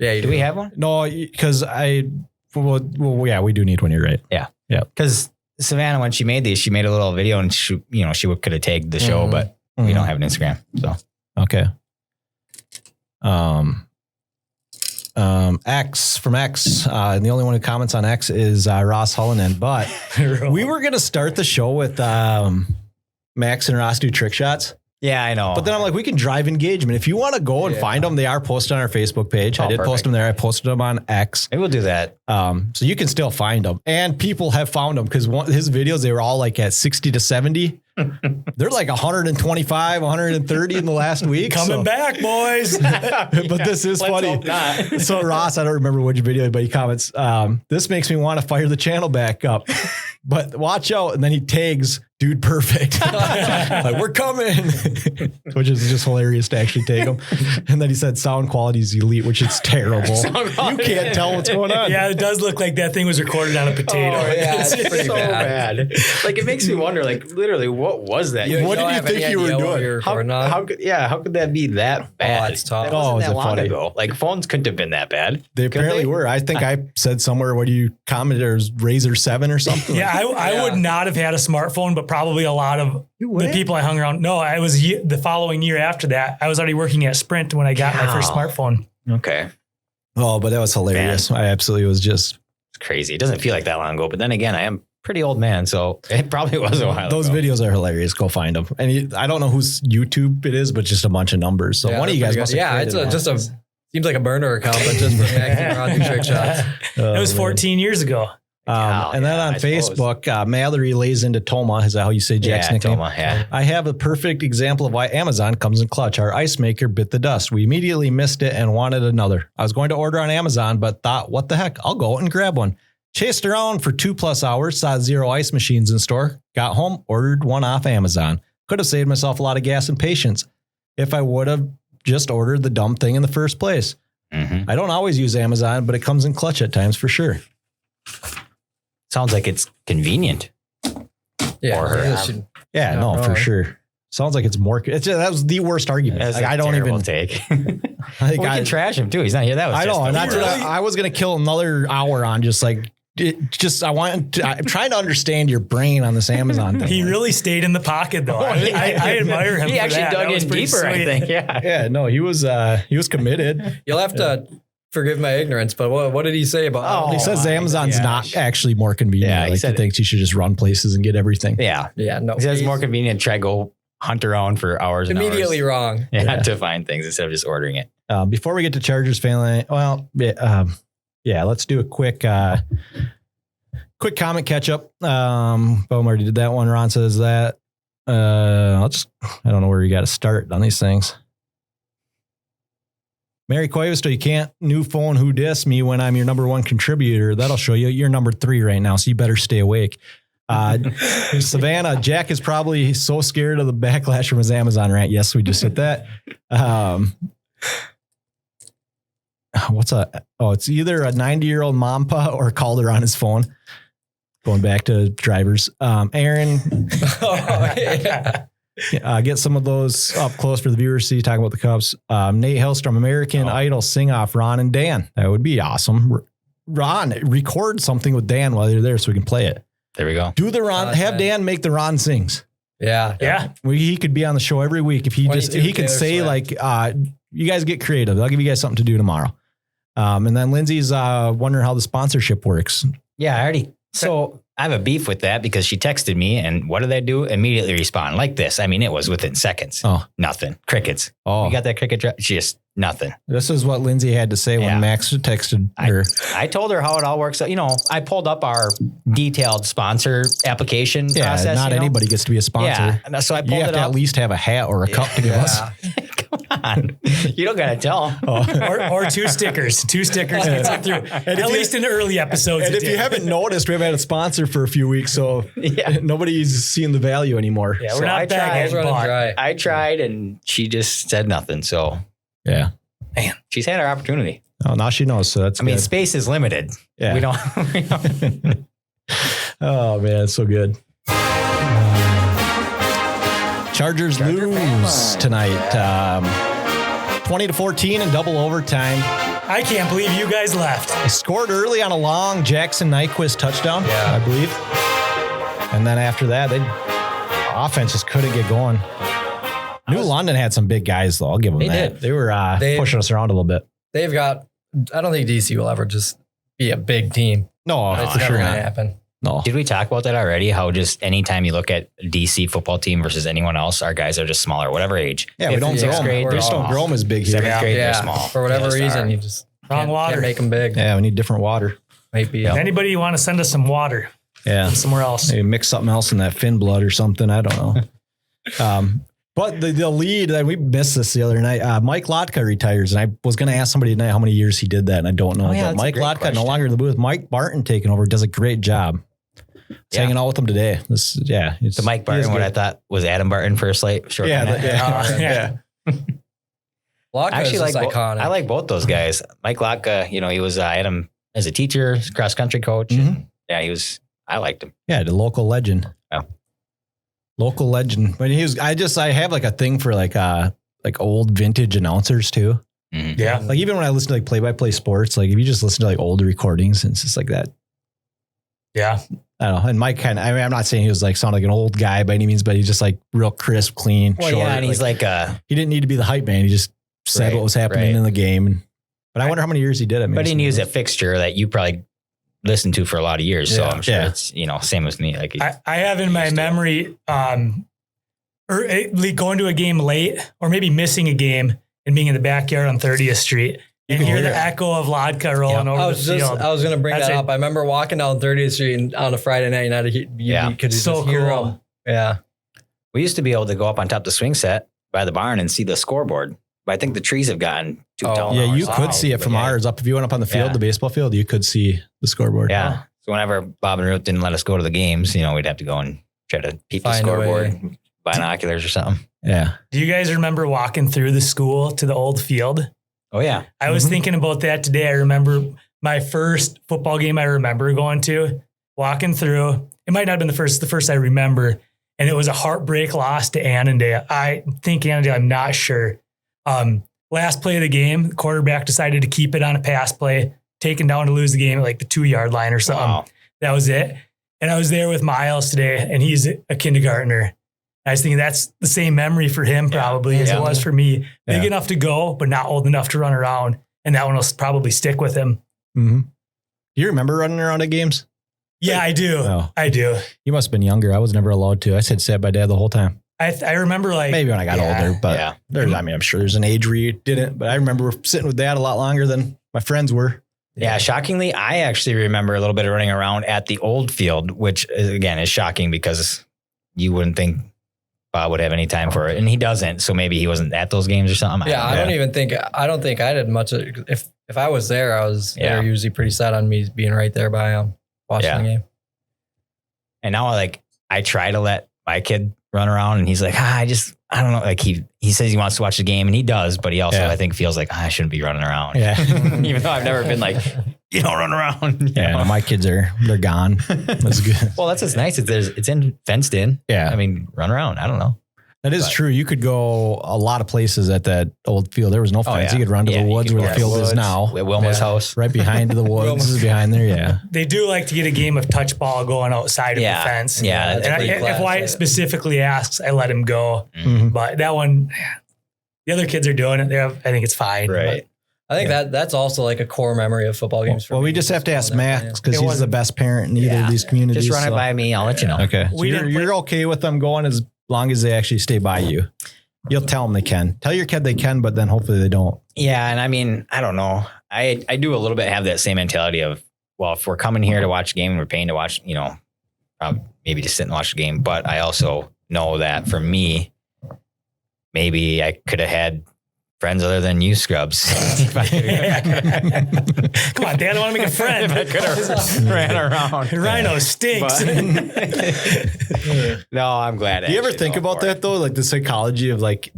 Yeah, you Do we have one? No, because yeah, we do need one. You're right. Because Savannah, when she made these, she made a little video and she could have tagged the show, but we don't have an Instagram. So Okay. X from X. And the only one who comments on X is Ross Heinonen. But we were going to start the show with Max and Ross do trick shots. yeah, I know. But then I'm like, we can drive engagement. If you want to go and find them, they are posted on our Facebook page. I did post perfect. them there. I posted them on X. maybe we'll do that. So you can still find them. And people have found them because his videos, they were all like at 60 to 70. They're like 125, 130 in the last week. Coming back, boys. But this is funny. So Ross, I don't remember which video, but he comments, this makes me want to fire the channel back up. But watch out. And then he tags Dude Perfect. Like, we're coming. Which is just hilarious to actually tag him. And then he said sound quality is elite, which is terrible. You can't tell what's going on. Yeah, it does look like that thing was recorded on a potato. Oh, yeah, It's pretty so bad. Like, it makes me wonder, like, literally, what was that? What did you think you were doing? How could that be that bad? Oh, it's tough. That wasn't Oh, is that it long funny? ago. Like, phones couldn't have been that bad. They apparently were. I think I said somewhere, what do you commented? It was Razor 7 or something. Yeah, I would not have had a smartphone, but probably a lot of the people I hung around. No, I was the following year after that. I was already working at Sprint when I got my first smartphone. Okay. Oh, but that was hilarious. I absolutely was just. It's crazy. It doesn't feel like that long ago, but then again, I am a pretty old man, so it probably was a while Those ago. videos are hilarious. Go find them. And I don't know whose YouTube it is, but just a bunch of numbers. So one of you guys must have it's created just one. seems like a burner account, but just for maxing around do trick shots. It was 14 years ago. And then on Facebook, Mallory lays into Toma. Is that how you say Jack's nickname? Toma, yeah. I have a perfect example of why Amazon comes in clutch. Our ice maker bit the dust. We immediately missed it and wanted another. I was going to order on Amazon, but thought, what the heck? I'll go out and grab one. Chased around for 2+ hours, saw 0 ice machines in store, got home, ordered one off Amazon. Could have saved myself a lot of gas and patience if I would have just ordered the dumb thing in the first place. Mm-hmm. I don't always use Amazon, but it comes in clutch at times for sure. Sounds like it's convenient. Yeah, Or her. Yeah, no, for sure. Sounds like it's more. That was the worst argument. That's Like, a I don't terrible even take. I think We can trash him too. He's not here. That was I just know. the And that's worst. what I was going to kill another hour on. Just like I'm trying to understand your brain on this Amazon thing. He really stayed in the pocket, though. I admire him. He for actually that. dug That was in pretty deeper, I sweet. think. Yeah. Yeah, no, he was committed. You'll have to forgive my ignorance, but what did he say about? He says Amazon's gosh. not actually more convenient. Yeah, he he said thinks you should just run places and get everything. Yeah. Yeah, no. He says it's more convenient to try to go hunt around for hours and Immediately hours. wrong. Yeah, to find things instead of just ordering it. Before we get to Chargers fan, let's do a quick comment catch up. Boom already did that one. Ron says that. I don't know where you got to start on these things. Mary Cuevisto, you can't new phone who diss me when I'm your number 1 contributor. That'll show you. You're number 3 right now, so you better stay awake. Savannah, Jack is probably so scared of the backlash from his Amazon rant. Yes, we just hit that. It's either a 90-year-old Mampa or Calder on his phone. Going back to drivers. Aaron, get some of those up close for the viewers. See, talking about the Cubs. Nate Hellstrom, American Idol sing off Ron and Dan. That would be awesome. Ron, record something with Dan while you're there so we can play it. There we go. Do the Ron, have Dan make the Ron sings. Yeah. He could be on the show every week if he could say Taylor like, you guys get creative. I'll give you guys something to do tomorrow. And then Lindsay's wondering how the sponsorship works. Yeah, So I have a beef with that because she texted me and what did I do? Immediately respond like this. I mean, it was within seconds. Oh, Nothing. Crickets. oh, You got that cricket? Just nothing. this is what Lindsay had to say when Yeah. Max texted her. I told her how it all works. You know, I pulled up our detailed sponsor application process. not anybody gets to be a sponsor. Yeah. So I You pulled have it to up. at least have a hat or a cup to give us. Come on. You don't got to tell them. Or 2 stickers. 2 stickers gets it through. At least in the early episodes. And it if you did. haven't noticed, we haven't had a sponsor for a few weeks, so nobody's seeing the value anymore. Yeah, So we're I not bagging. It's running dry. I tried and she just said nothing. So, Yeah. man, she's had her opportunity. Oh, now she knows. So that's I mean, good. space is limited. Yeah. We don't. Oh man, it's so good. Chargers lose tonight, 20-14 in double overtime. I can't believe you guys left. They scored early on a long Jackson Nyquist touchdown, Yeah. I believe. And then after that, offense just couldn't get going. New London had some big guys, though. I'll give them They that. did. They were pushing us around a little bit. They've got. I don't think DC will ever just be a big team. No, It's for never sure going to not. happen. No. Did we talk about that already? How just anytime you look at DC football team versus anyone else, our guys are just smaller, whatever age. Yeah, we don't Fifth, grow sixth grade, them. We they're just don't small. grow them as big here. Seventh grade, they're Yeah, small. for whatever They just reason, are. you just Wrong water. can't make them big. Yeah, we need different water. Might be. Anybody want to send us some water? from somewhere else. Maybe mix something else in that Finn blood or something. I don't know. But the lead, we missed this the other night. Mike Lotka retires, and I was going to ask somebody tonight how many years he did that, and I don't know. But Mike Lotka no longer in the booth. Mike Barton taking over, does a great job. Hanging out with him today. The Mike Barton, what I thought was Adam Barton first light. Short Yeah. Lotka Actually, is iconic. I like both those guys. Mike Lotka, he was I had him as a teacher, cross country coach. Mm-hmm. And, I liked him. Yeah, the local legend. Yeah. Local legend. But I have like a thing for like old vintage announcers too. Mm-hmm. Yeah. Like even when I listen to like play-by-play sports, like if you just listen to like older recordings, and it's just like that. Yeah. I don't know. And Mike I'm not saying he was like sound like an old guy by any means, but he's just like real crisp, clean, Well, short. yeah, and he's like he didn't need to be the hype man. He just said what was happening in the game. But I wonder how many years he did it. But he used a fixture that you probably listened to for a lot of years. So I'm sure it's, same with me. Like I have in my memory, going to a game late or maybe missing a game and being in the backyard on 30th Street and hear the echo of Lotka rolling over the field. I was going to bring that up. I remember walking down 30th Street on a Friday night and you could just hear him. Yeah. We used to be able to go up on top of the swing set by the barn and see the scoreboard. But I think the trees have gotten too tall. Yeah, you could see it from ours up. If you went up on the field, the baseball field, you could see the scoreboard. Yeah. So whenever Bob and Ruth didn't let us go to the games, we'd have to go and try to peep the scoreboard, binoculars or something. Yeah. Do you guys remember walking through the school to the old field? Oh, yeah. I was thinking about that today. I remember my first football game I remember going to, walking through. It might not have been the first I remember. And it was a heartbreak loss to Annandale. I think Annandale, I'm not sure. Last play of the game, the quarterback decided to keep it on a pass play, taken down to lose the game at like the 2-yard line or something. Wow. That was it. And I was there with Miles today, and he's a kindergartner. I was thinking that's the same memory for him probably as it was for me. Big enough to go, but not old enough to run around. And that one will probably stick with him. Mm-hmm. Do you remember running around at games? Yeah, I do. Oh. I do. You must have been younger. I was never allowed to. I sat by dad the whole time. I remember like maybe when I got older, but I'm sure there's an age where you didn't, but I remember sitting with dad a lot longer than my friends were. Yeah. Shockingly, I actually remember a little bit of running around at the old field, which again is shocking because you wouldn't think Bob would have any time for it. And he doesn't. So maybe he wasn't at those games or something. I don't think I did much. If I was there, I was they're usually pretty set on me being right there by him watching the game. And now I try to let my kid run around and he's like, I don't know. Like he says he wants to watch the game and he does, but he also, I think feels like I shouldn't be running around. Yeah. Even though I've never been like, you don't run around. Yeah. No, my kids they're gone. That's good. Well, that's what's nice. It's fenced in. Yeah. I mean, run around. I don't know. That is true. You could go a lot of places at that old field. There was no fence. You could run to the woods where the field is now. At Wilma's house. Right behind the woods is behind there. Yeah. They do like to get a game of touch ball going outside of the fence. Yeah. And if Wyatt specifically asks, I let him go. Mm-hmm. But that one, the other kids are doing it. I think it's fine. Right. I think that's also like a core memory of football games. Well, we just have to ask Max because he's the best parent in either of these communities. Just run it by me. I'll let you know. Okay. So you're okay with them going as long as they actually stay by you. You'll tell them they can. Tell your kid they can, but then hopefully they don't. Yeah. And I mean, I don't know. I do a little bit have that same mentality of, well, if we're coming here to watch a game and we're paying to watch, maybe just sit and watch the game. But I also know that for me, maybe I could have had friends other than you scrubs. Come on, Dad, I want to make a friend. If I could have ran around. Rhino stinks. No, I'm glad. Do you ever think about that though? Like the psychology of like,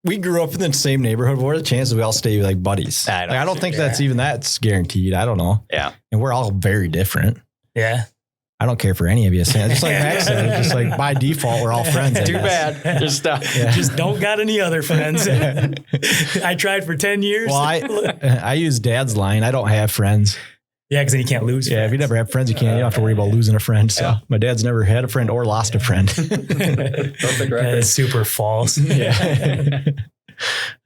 we grew up in the same neighborhood. What are the chances we all stay like buddies? I don't think that's guaranteed. I don't know. Yeah. And we're all very different. Yeah. I don't care for any of you. Just like Max said, just like by default, we're all friends. Too bad. Just don't got any other friends. I tried for 10 years. Well, I use Dad's line. I don't have friends. Yeah, because then you can't lose. Yeah, if you never have friends, you don't have to worry about losing a friend. So my dad's never had a friend or lost a friend. That is super false. Yeah.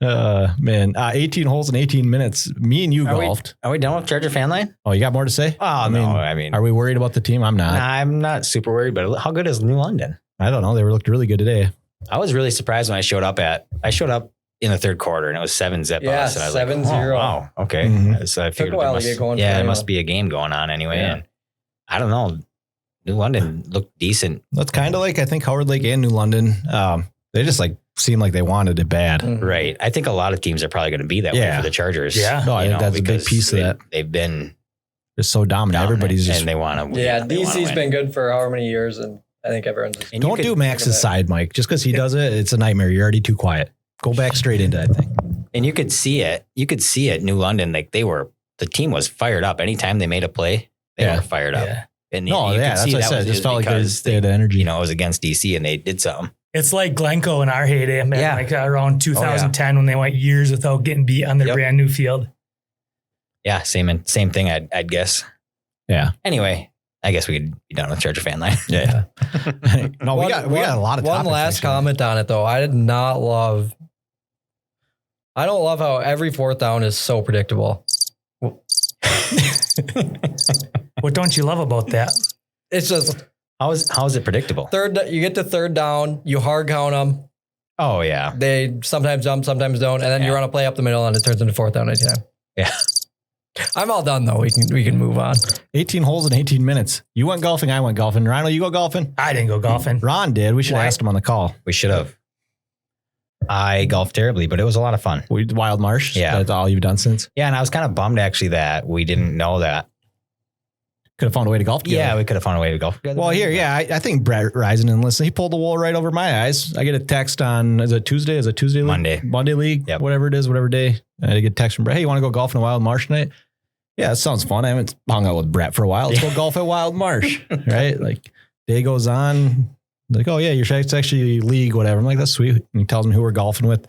Man, 18 holes in 18 minutes. Me and you golfed. Are we done with Charger fan line? Oh, you got more to say? Oh, I mean, are we worried about the team? I'm not. I'm not super worried, but how good is New London? I don't know. They looked really good today. I was really surprised when I showed up in the third quarter and it was 7-zip. Yeah, us, and I was 7-0. Like, oh, wow. Okay. Mm-hmm. So I figured took a while to get going. There must be a game going on anyway. Yeah. And I don't know. New London looked decent. That's kind of like, I think Howard Lake and New London, they just like seemed like they wanted it bad. Right. I think a lot of teams are probably going to be that way for the Chargers. Yeah. No, I think that's a big piece of that. They've been just so dominant. Everybody's just, and they want to win. Yeah, They wanna DC's win. been good for however many years, and I think everyone's just, And you don't could- do Max's side, Mike. Just because he does it, it's a nightmare. You're already too quiet. Go back straight into that thing. And you could see it. You could see it. New London, like the team was fired up. Anytime they made a play, they were fired up. Yeah. And No, you could that's see what I that said. was It just felt like because they had energy. You know, it was against DC and they did something. It's like Glencoe in our heyday, man. Yeah. Like around 2010 when they went years without getting beat on their brand new field. Yeah, same thing. I'd guess. Yeah. Anyway, I guess we could be done with Charger fan line. Yeah. No, we got a lot of One topics, last actually. comment on it though. I don't love how every fourth down is so predictable. What don't you love about that? It's just How is it predictable? you get to third down, you hard count them. Oh yeah. They sometimes jump, sometimes don't, and then you run a play up the middle and it turns into fourth down anytime. Yeah. I'm all done though. We can move on. 18 holes in 18 minutes. You went golfing, I went golfing. Rhino, you go golfing? I didn't go golfing. Ron did. We should have asked him on the call. We should have. I golfed terribly, but it was a lot of fun. Wild Marsh? Yeah. That's all you've done since? Yeah, and I was kind of bummed actually that we didn't know that. Could have found a way to golf together. Yeah, we could have found a way to golf together. Well, I think Brett Rising and listen, he pulled the wool right over my eyes. I get a text on, is it Tuesday? Is it Tuesday? League? Monday league? Yep. Whatever it is, whatever day. I get a text from Brett. Hey, you want to go golf in a Wild Marsh tonight? Yeah, it sounds fun. I haven't hung out with Brett for a while. Let's go golf at Wild Marsh. Right? Like, day goes on. Like, oh, yeah, it's actually league, whatever. I'm like, that's sweet. And he tells me who we're golfing with.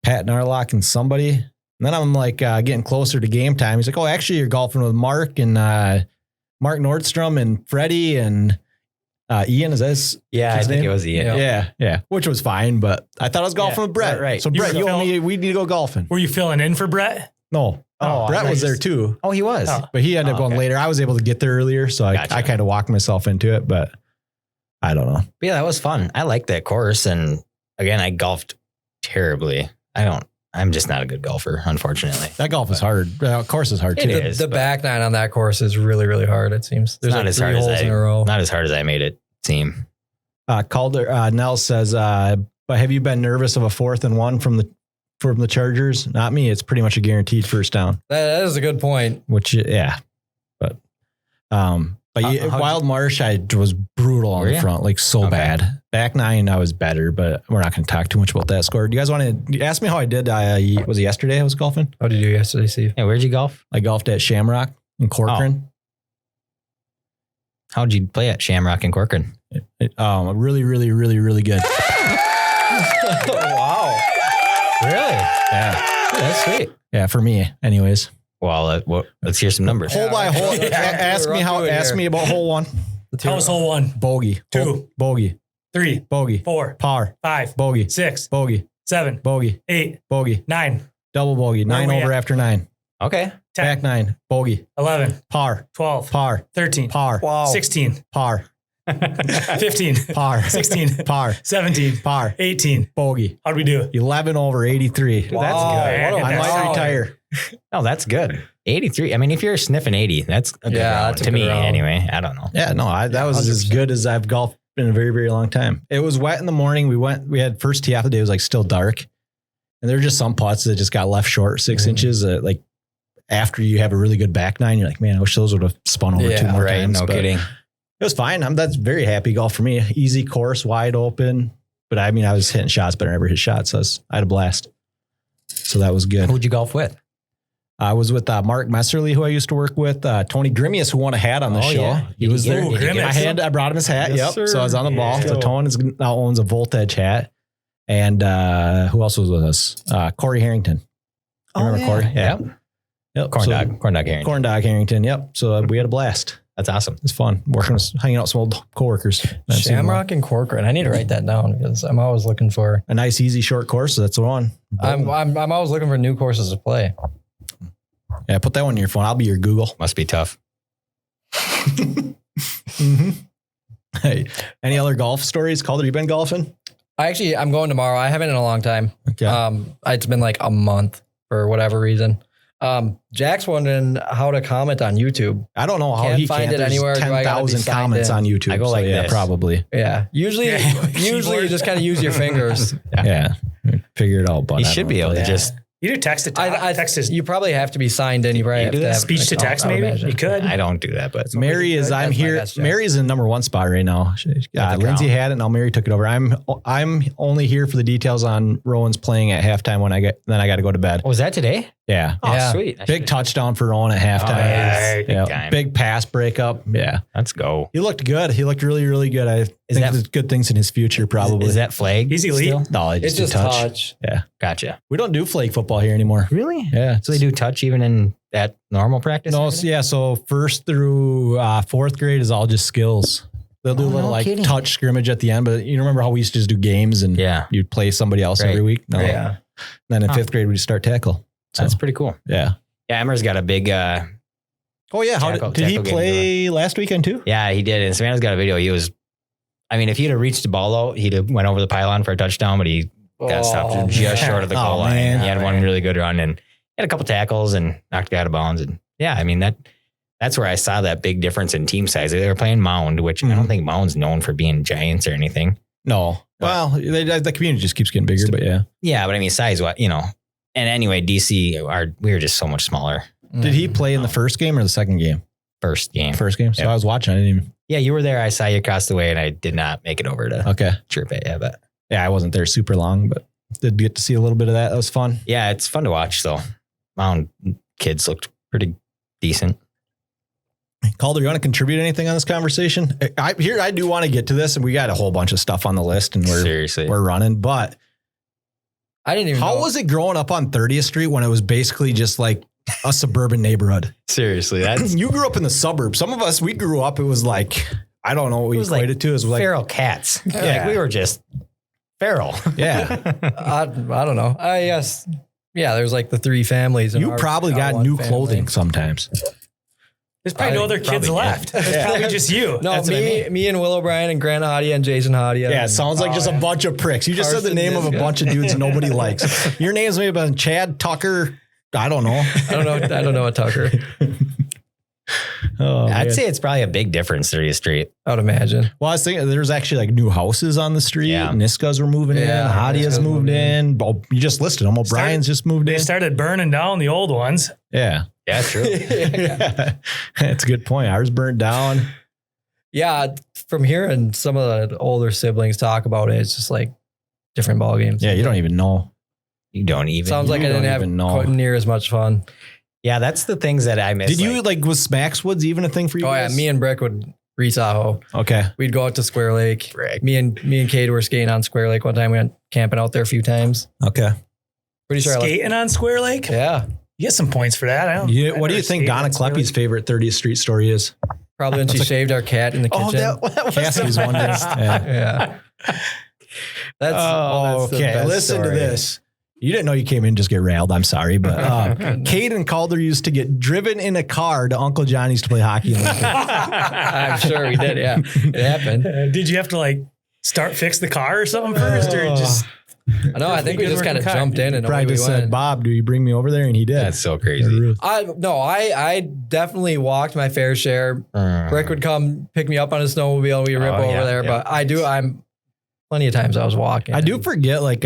Pat Narlock and somebody. And then I'm like getting closer to game time. He's like, oh, actually, you're golfing with Mark and Mark Nordstrom and Freddie and Ian. Is this? Yeah, I his think name? it was Ian. Yeah. Which was fine, but I thought I was golfing with Brett. Right. So You Brett, were you and Phil- me, we need to go golfing. Were you filling in for Brett? No. Oh, Brett was nice. there too. Oh, he was. Oh. But he ended up going okay. later. I was able to get there earlier, so Gotcha. I kind of walked myself into it, but I don't know. But yeah, that was fun. I liked that course. And again, I golfed terribly. I'm just not a good golfer, unfortunately. That golf is hard. Course is hard It too. is. The but- back nine on that course is really, really hard. It seems there's not like as 3 hard as holes I- in a row. Not as hard as I made it seem. Calder Nell says, but have you been nervous of a 4th and 1 from the Chargers? Not me. It's pretty much a guaranteed first down. That is a good point. Which yeah, but Wild Marsh, I was brutal on Were the ya? front, like so Okay. bad. Back 9, I was better, but we're not going to talk too much about that score. Do you guys want to ask me how I did? Was it yesterday I was golfing? What did you do yesterday, Steve? Yeah, where'd you golf? I golfed at Shamrock in Corcoran. How'd you play at Shamrock and Corcoran? Really, really, really, really good. Wow. Really? Yeah, That's sweet. yeah, for me, anyways. Well, let's hear some numbers. Hole by hole. Yeah. Ask We're me up how. to it Ask here. me about hole 1. That was hole 1, Bogey. 2, Bogey. 3, Bogey. 4, Par. 5, Bogey. 6, Bogey. 7, Bogey. 8, Bogey. 9, Double bogey. Where 9 we over at? after 9. Okay. 10, Back 9. Bogey. 11, Par. 12, Par. 13, Par. Wow. 16, Par. 15, Par. 16, Par. 17, Par. 18. Bogey. How'd we do? 11 over 83. That's Wow. good. Man, What a I might wow. retire. Oh, that's good. 83. I mean, if you're sniffing 80, that's a good Yeah, round that's a to good me round. anyway. I don't know. Yeah, no, that was as 100%. good as I've golfed in a very, very long time. It was wet in the morning. We had first tee half the day. It was like still dark. And there were just some putts that just got left short 6 inches. Like after you have a really good back 9, you're like, man, I wish those would have spun over 2 more Right. times. No But kidding. it was fine. That's very happy golf for me. Easy course, wide open. But I mean, I was hitting shots, but I never hit shots. So I had a blast. So that was good. Who'd you golf with? I was with Mark Messerly, who I used to work with. Tony Grimius, who won a hat on the Oh, show. yeah. He was there. Ooh, Grimace. I brought him his hat. Yes, Yep. sir. So I was on the ball. Yeah. So Tone now owns a Volt Edge hat. And who else was with us? Corey Harrington. You remember Corey? Yeah. Yep. Corn So- dog. Corn dog Harrington. Corn Dog Harrington. Yep. So we had a blast. That's awesome. It's fun hanging out with some old coworkers. Shamrock and Corcoran. I need to write that down because I'm always looking for. A nice, easy, short course. So that's the one. I'm always looking for new courses to play. Yeah, put that one in your phone. I'll be your Google. Must be tough. Mm-hmm. Hey, any other golf stories? Calder, you been golfing? I'm going tomorrow. I haven't in a long time. Okay. It's been like a month for whatever reason. Jack's wondering how to comment on YouTube. I don't know how Can't he find can't. it There's anywhere. Do I gotta be 10,000 signed comments in? on YouTube. I go like yeah, this. probably. Yeah. Usually you just kind of use your fingers. Yeah. Figure it out, but He I should don't be know. able to just. You do text to text is You probably have to be signed in. You probably have do to that? have speech to text. Maybe you could. I don't do that, but Mary is. I'm That's my here. best job. Mary's in number 1 spot right now. Lindsay had it. Now Mary took it over. I'm only here for the details on Rowan's playing at halftime. Then I got to go to bed. was that today? Yeah. Oh, Yeah. sweet. I Big should- touchdown for Rowan at halftime. yeah. Big Yeah. time. Big pass breakup. Yeah. Let's go. He looked good. He looked really, really good. I think that- there's good things in his future, probably. Is that flag? He's elite. still? No, It's just touch. Yeah. Gotcha. We don't do flag football here anymore. Really? Yeah. So they do touch even in that normal practice? No, and so, everything? yeah. So 1st through 4th grade is all just skills. They'll do a Oh, little no like kidding. touch scrimmage at the end, but you remember how we used to just do games and Yeah. you'd play somebody else Right. every week? No. Yeah. Then in Huh. 5th grade, we'd start tackle. So, That's pretty cool. yeah. Yeah, Emmer's got a big, Oh, yeah. Did he tackle game play last weekend too? yeah, he did. And Savannah's got a video. He was, I mean, if he'd have reached the ball out, he'd have went over the pylon for a touchdown, but he got stopped just short of the goal line. man. He had one really good run and had a couple tackles and knocked a guy out of bounds. And yeah, I mean, that's where I saw that big difference in team size. They were playing Mound, which I don't think Mound's known for being giants or anything. No. Well, the community just keeps getting bigger, but yeah. Yeah, but I mean, size, what, you know. And anyway, DC, we were just so much smaller. Did he play in the first game or the second game? First game. First game. So Yeah. I was watching. I didn't even. Yeah, you were there. I saw you across the way and I did not make it over to Okay. chirp it. Yeah, but Yeah, I wasn't there super long, but did get to see a little bit of that. That was fun. yeah, it's fun to watch. So Mound kids looked pretty decent. Calder, you want to contribute anything on this conversation? I do want to get to this, and we got a whole bunch of stuff on the list, and Seriously. we're running. But I didn't even how know. was it growing up on 30th Street when it was basically just like a suburban neighborhood? Seriously, that's You grew up in the suburbs. Some of us, we grew up. It was like I don't know what we was like equated to. It was like feral cats. Yeah. Like we were just feral. yeah. I don't know. I guess. Yeah, there's like the 3 families. in You our- probably our got one new family. clothing sometimes. There's probably no other kids probably left. It's probably just you. No, That's what I me and Will O'Brien and Grant Hadia and Jason Hadia. Yeah, it sounds like just a bunch of pricks. You just said the Carson name of a Niska. bunch of dudes nobody likes. Your names may have been Chad, Tucker. I don't know. I don't know what Tucker. Oh, I'd man. say it's probably a big difference, 30th Street. I would imagine. Well, I was thinking there's actually like new houses on the street. Yeah. Niskas were moving Yeah, in. Hadia's Niska's moved moved in. Oh, you just listed them. O'Brien's just moved They in. started burning down the old ones. Yeah. Yeah, true. That's a good point. Ours burnt down. Yeah, from hearing some of the older siblings talk about it, it's just like different ball games. Yeah, you don't even know. You don't even. Sounds like I you didn't don't have even know. quite near as much fun. Yeah, that's the things that I miss. Did you like was Smackswoods even a thing for you? Oh yeah, guys? me and Brick would Tahoe. Okay. We'd go out to Square Lake. Brick. Me and Cade were skating on Square Lake one time. We went camping out there a few times. Okay. Pretty sure. Skating on Square Lake? Yeah, You get some points for that. I don't. What I do you never think skated Donna on Square Kleppe's Lake. favorite 30th Street story is? probably when she shaved our cat in the kitchen. that was Cassie's one. Yeah. Yeah. That's the okay. best Listen story. to this. You didn't know you came in just get railed. I'm sorry, but Cade and Calder used to get driven in a car to Uncle Johnny's to play hockey in Lincoln. I'm sure we did. Yeah, it happened. Did you have to like fix the car or something first, or just? No, I think we just kind of jumped in and away Probably we just said, went. Bob, do you bring me over there? And he did. That's so crazy. I definitely walked my fair share. Brick would come pick me up on his snowmobile and we rip over yeah, there. yeah. But I'm plenty of times I was walking. I do forget, like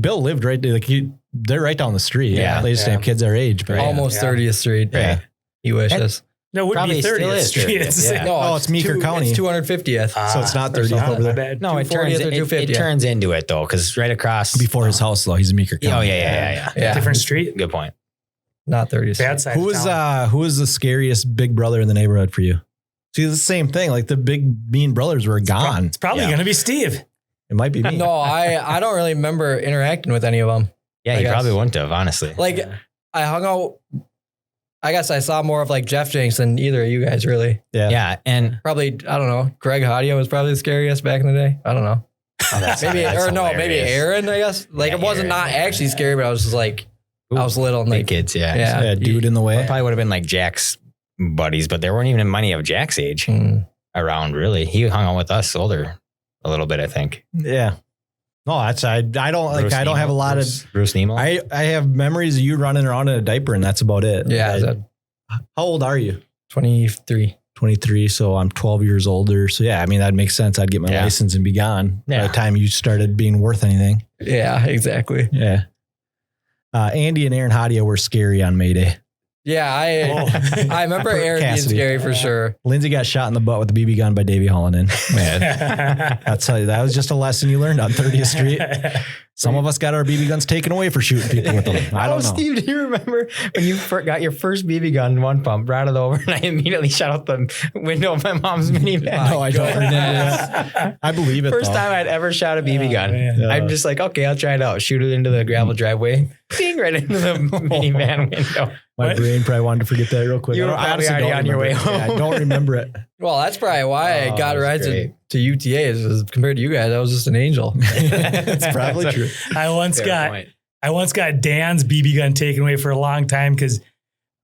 Bill lived right there. Like they're right down the street. Yeah. They just have kids our age. But almost 30th Street. Yeah. He wishes. No, it would Probably be still 30th is Street. 30th, It's yeah. No, it's Meeker County. It's 250th. So it's not 30th something. over there. My bad. No, it turns 240th or 250th. it turns into it though, because right across Before his house, though, he's in Meeker County. Oh yeah. Yeah. Different street. Good point. Not 30th Street. Bad side. Who of town. was the scariest big brother in the neighborhood for you? See, it's the same thing. Like the big mean brothers were gone. It's probably Yeah. going to be Steve. It might be me. No, I don't really remember interacting with any of them. Yeah, I you guess. probably wouldn't have, honestly. Like I hung out. I guess I saw more of like Jeff Jenks than either of you guys really. Yeah. Yeah, and Probably, I don't know. Greg Hadia was probably the scariest back in the day. I don't know. Maybe Aaron, I guess. Like Yeah, it wasn't Aaron. not actually scary, but I was just like, I was little and the like, kids, yeah. yeah. Dude in the way. Probably would have been like Jack's buddies, but there weren't even many of Jack's age Mm. around, really. He hung out with us older a little bit, I think. Yeah. No, I don't have a lot of Bruce Nemo. I have memories of you running around in a diaper, and that's about it. Yeah. How old are you? 23. 23. So I'm 12 years older. So yeah, I mean, that makes sense. I'd get my license and be gone by the time you started being worth anything. Yeah, exactly. Yeah. Andy and Aaron Hadia were scary on May Day. Yeah, I remember Aaron being scary for sure. Lindsay got shot in the butt with a BB gun by Davey Heinonen. Man, that was just a lesson you learned on 30th Street. Some of us got our BB guns taken away for shooting people with them. I don't know. Steve, do you remember when you got your first BB gun, one pump, brought it over, and I immediately shot out the window of my mom's minivan? No, I don't remember that. I believe it. First time I'd ever shot a BB gun. I'm just like, okay, I'll try it out. Shoot it into the gravel driveway. Bing, right into the minivan window. My brain probably wanted to forget that real quick. You were probably already on your way home. Yeah, I don't remember it. Well, that's probably why I got rides to UTAs. Is compared to you guys, I was just an angel. That's probably true. I once got Dan's BB gun taken away for a long time because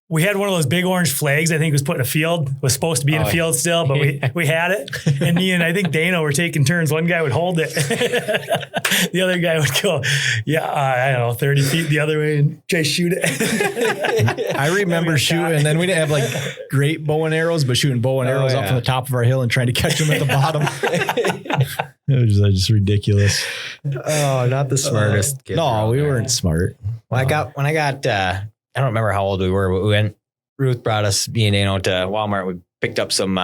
we had one of those big orange flags. I think it was put in a field. Was supposed to be in a field still, but we had it. And me and I think Dana were taking turns. One guy would hold it. The other guy would go, I don't know, 30 feet the other way and try to shoot it. I remember shooting, and then we didn't have like great bow and arrows, but shooting bow and arrows up from the top of our hill and trying to catch them at the bottom. It was just ridiculous. Oh, not the smartest kid. No, we weren't smart. When I got, I don't remember how old we were, but Ruth brought us, me and Dano, to Walmart. We picked up some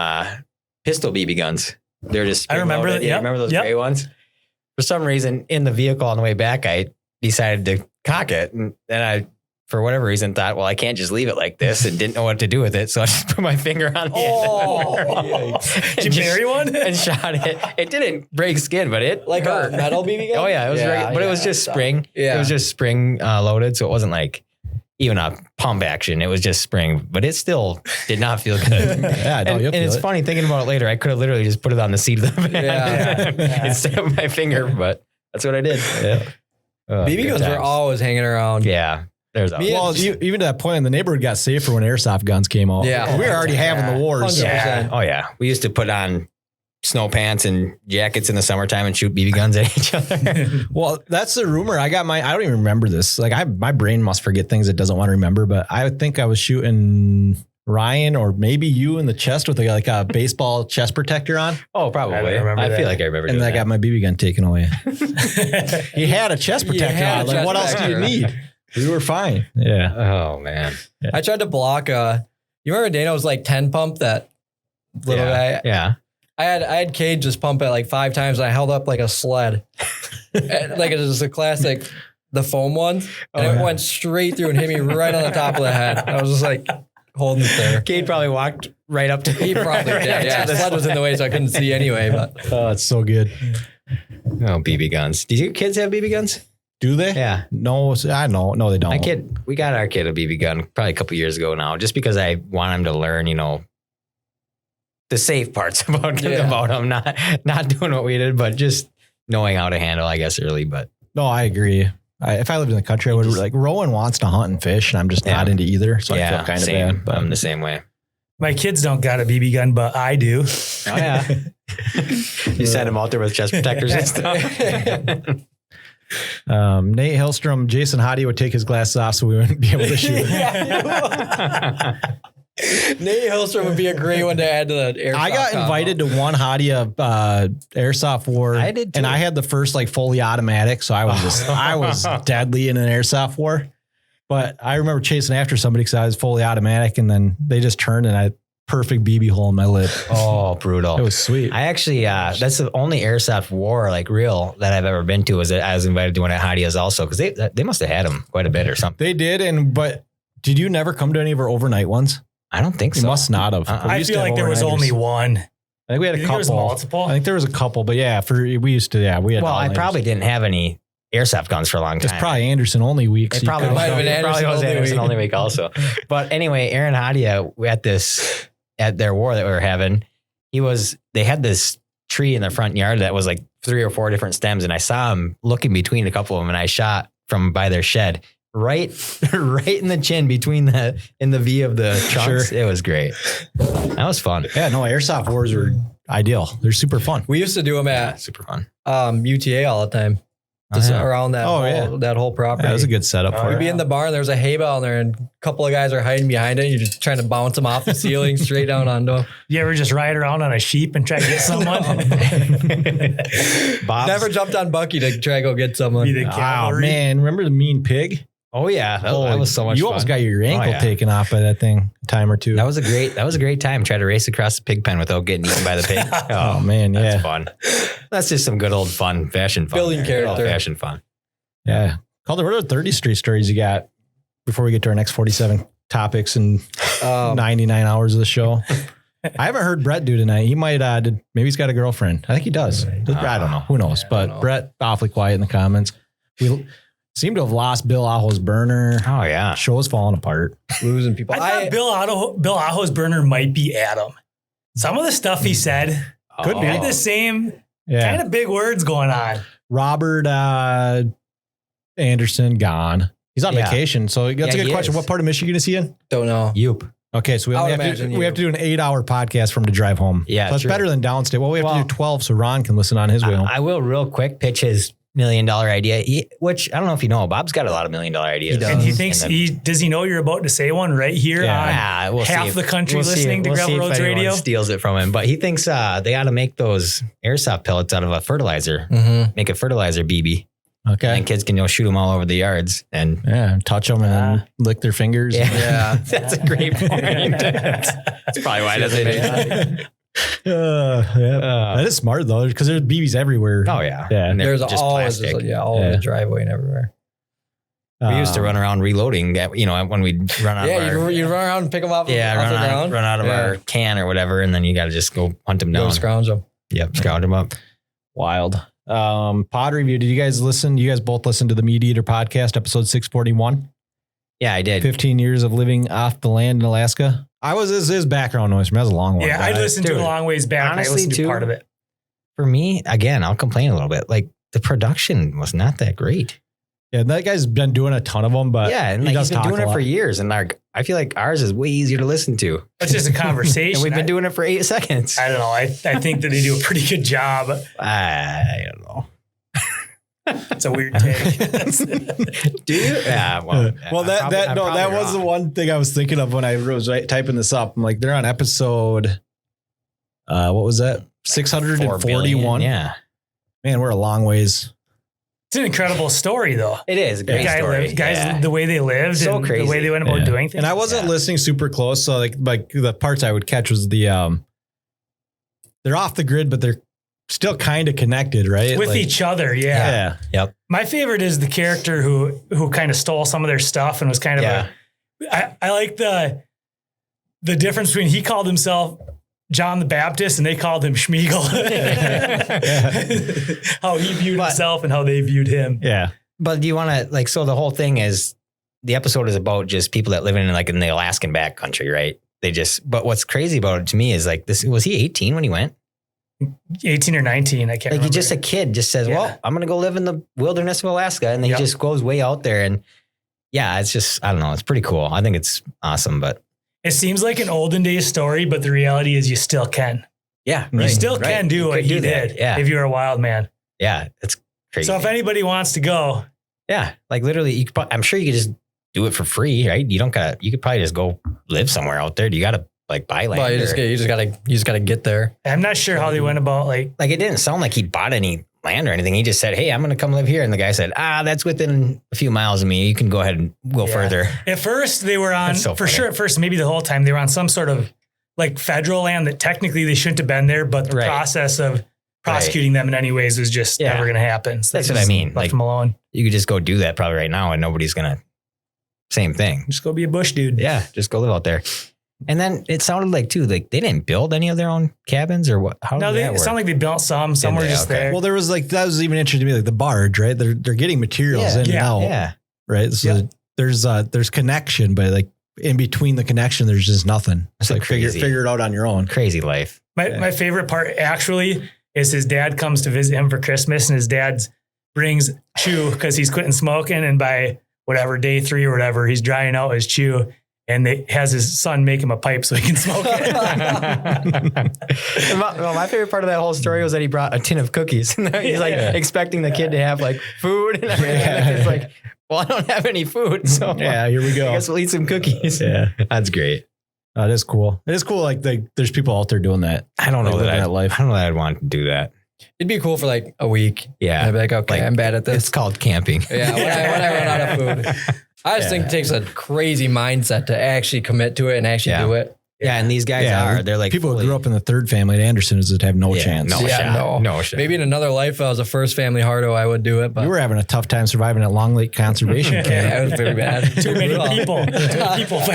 pistol BB guns. They're just, I remember that. Yeah, remember those gray ones? For some reason, in the vehicle on the way back, I decided to cock it. And then I, for whatever reason, thought, well, I can't just leave it like this, and didn't know what to do with it. So I just put my finger on the end. Did you bury one? And shot it. It didn't break skin, but it Like hurt. a metal BB gun? Oh, yeah. It was but it was just spring. Yeah. It was just spring loaded. So it wasn't like even a pump action. It was just spring, but it still did not feel good. And it's funny thinking about it later. I could have literally just put it on the seat of the van instead of my finger, but that's what I did. Yeah. BB guns were always hanging around. Yeah. There's even to that point, the neighborhood got safer when airsoft guns came out. Yeah. We were already having the wars. 100%. Yeah. Oh yeah. We used to put on snow pants and jackets in the summertime and shoot BB guns at each other. Well, that's the rumor. I don't even remember this. Like my brain must forget things it doesn't want to remember, but I think I was shooting Ryan or maybe you in the chest with like a baseball chest protector on. Oh, probably. I feel like I remember. And I got my BB gun taken away. He had a chest protector on. Like, what else do you need? We were fine. Yeah. Oh man. Yeah. I tried to block you remember Dano's like 10 pump, that little guy? Yeah. I had Cade just pump it like 5 times and I held up like a sled. Like it was just a classic, the foam one. And it went straight through and hit me right on the top of the head. I was just like holding it there. Cade probably walked right up to me. He probably did. Yeah. The sled was in the way so I couldn't see anyway. But oh, it's so good. Oh, BB guns. Do your kids have BB guns? Do they? Yeah. No, I know. No, they don't. We got our kid a BB gun probably a couple years ago now, just because I want him to learn, the safe parts about him, not doing what we did, but just knowing how to handle, I guess, early. But no, I agree. If I lived in the country, I would like Rowan wants to hunt and fish, and I'm just not into either. So I feel kind of bad. But I'm the same way. My kids don't got a BB gun, but I do. Oh yeah. You send them out there with chest protectors and stuff. Nate Hillstrom, Jason Hadia would take his glasses off so we wouldn't be able to shoot. Nate Hillstrom would be a great one to add to the airsoft. I got invited to one Hadia airsoft war. I did too. And I had the first like fully automatic, so I was deadly in an airsoft war. But I remember chasing after somebody because I was fully automatic, and then they just turned and I perfect BB hole in my lip. Oh, brutal. It was sweet. I actually, that's the only airsoft war, like real, that I've ever been to. Was that I was invited to one at Hadia's also, because they must have had them quite a bit or something. They did, but did you never come to any of our overnight ones? I don't think so. You must not have. I feel like there was only one. I think we had a couple. There was multiple. I think there was a couple, but yeah, we used to. Yeah, we had. Well, I probably didn't have any airsoft guns for a long time. It's probably Anderson only week. It probably might have been Anderson only week also. But anyway, Aaron Hadia at their war that we were having, they had this tree in the front yard that was like 3 or 4 different stems, and I saw him looking between a couple of them, and I shot from by their shed. Right in the chin in the V of the trunks. Sure. It was great. That was fun. Yeah, no, airsoft wars are ideal. They're super fun. We used to do them at super fun. UTA all the time. just around that that whole property. That was a good setup for You'd it. be in the barn, there's a hay bale in there, and a couple of guys are hiding behind it. And you're just trying to bounce them off the ceiling straight down onto them. You ever just ride around on a sheep and try to get someone? Never jumped on Bucky to try to go get someone. Be the Oh cavalry. man, remember the mean pig? Oh yeah, that was so much You fun. almost got your ankle yeah. taken off by that thing a time or two. That was a great time. Try to race across the pig pen without getting eaten by the pig. Oh man, yeah. That's fun. That's just some good old fun, fashion fun. Building character. Good old fashion fun. Yeah. Calder, what are the 30th Street stories you got before we get to our next 47 topics and 99 hours of the show? I haven't heard Brett do tonight. He might, maybe he's got a girlfriend. I think he does. I don't know. Who knows? But Brett, awfully quiet in the comments. We seem to have lost Bill Aho's burner. Oh yeah. Show's falling apart. Losing people. I thought Bill Aho's burner might be Adam. Some of the stuff he said Could be. had the same kind of big words going on. Robert Anderson gone. He's on vacation. So that's a good question. What part of Michigan is he in? Don't know. Yoop. Okay, so we have to do an 8-hour podcast for him to drive home. Yeah, so it's true. better than downstate. Well, we have to do 12 so Ron can listen on his way home. I will real quick pitch his $1 million idea, which I don't know if you know. Bob's got a lot of $1 million ideas. He does. And he thinks does he know you're about to say one right here on we'll half the country listening to Gravel Roads Radio? Steals it from him, but he thinks they ought to make those airsoft pellets out of a fertilizer. Mm-hmm. Make a fertilizer BB. Okay. And kids can shoot them all over the yards and touch them and then lick their fingers. Yeah, that's a great point. That's probably why it doesn't make sense. That is smart though, because there's BBs everywhere. Oh yeah, yeah. And There's just always plastic. all over the driveway and everywhere. We used to run around reloading. When we run out. You run around and pick them off. off the ground. Run out of our can or whatever, and then you got to just go hunt them down. Go scrounge them. Yep, scrounge them up. Wild. Pod review. Did you guys listen? You guys both listened to the Meat Eater podcast, episode 641? Yeah, I did. 15 years of living off the land in Alaska. This is background noise. That was a long one. Yeah, I listened to it a long ways back. Honestly, I listened to part of it. For me, again, I'll complain a little bit. Like the production was not that great. Yeah, that guy's been doing a ton of them, but and he's been doing it for years. And I feel like ours is way easier to listen to. It's just a conversation. And we've been doing it for 8 seconds. I don't know. I think that they do a pretty good job. I don't know. It's a weird take. Do you? Yeah. Well, that was the one thing I was thinking of when I was typing this up. I'm like, they're on episode, what was that? 641. Yeah. Man, we're a long ways. It's an incredible story, though. It is a great story. Guys, the way they lived, So and crazy. the way they went about doing things. And I wasn't listening super close, so like the parts I would catch was the they're off the grid, but they're still kind of connected, right? With each other, yeah. Yep. My favorite is the character who kind of stole some of their stuff and was kind of I like the difference between he called himself John the Baptist and they called him Schmiegel. How he viewed himself and how they viewed him. Yeah. But do you want to so the whole thing is the episode is about just people that live in the Alaskan backcountry, right? But what's crazy about it to me is was he 18 when he went? 18 or 19, I can't remember. He's just a kid, just says, well, I'm going to go live in the wilderness of Alaska. And then he just goes way out there. And it's just, I don't know. It's pretty cool. I think it's awesome, but. It seems like an olden days story, but the reality is you still can. Yeah. You still can do what he did if you're a wild man. Yeah. It's crazy. So if anybody wants to go. Yeah. Like literally, I'm sure you could just do it for free, right? You could probably just go live somewhere out there. Do you got to buy land? Well, you just gotta get there. I'm not sure how they went about like it didn't sound like he bought any land or anything. He just said, hey, I'm going to come live here. And the guy said, that's within a few miles of me. You can go ahead and go further. At first they were on, sure, at first, maybe the whole time they were on some sort of federal land that technically they shouldn't have been there, but the process of prosecuting them in any ways was just never going to happen. So that's what I mean. Left them alone. You could just go do that probably right now and nobody's going to, same thing. Just go be a bush dude. Yeah. Just go live out there. And then it sounded like they didn't build any of their own cabins or what? How did that work? It sounded like they built some were just there. Well, there was that was even interesting to me, the barge, right? They're getting materials in and out. Yeah. Right. So there's connection, but in between the connection, there's just nothing. It's figure it out on your own. Crazy life. My favorite part actually is his dad comes to visit him for Christmas and his dad brings chew because he's quitting smoking. And by whatever, day 3 or whatever, he's drying out his chew. and has his son make him a pipe so he can smoke it. Well, my favorite part of that whole story was that he brought a tin of cookies. He's like expecting the kid to have like food and everything. And it's like, well, I don't have any food. So here we go. I guess we'll eat some cookies. Yeah. That's great. That is cool. It is cool. Like there's people out there doing that. I don't know like, that life. I don't know that I'd want to do that. It'd be cool for like a week. Yeah. I'd be like, okay, I'm bad at this. It's called camping. Yeah, when I run out of food. I just think it takes a crazy mindset to actually commit to it and actually do it. Yeah, and these guys they're like people who grew up in the third family at Andersons would have no chance. No shot. Maybe in ananother life, if I was a first family hardo, I would do it. But you were having a tough time surviving at Long Lake Conservation Camp. Yeah, it was very bad. Too many people, if I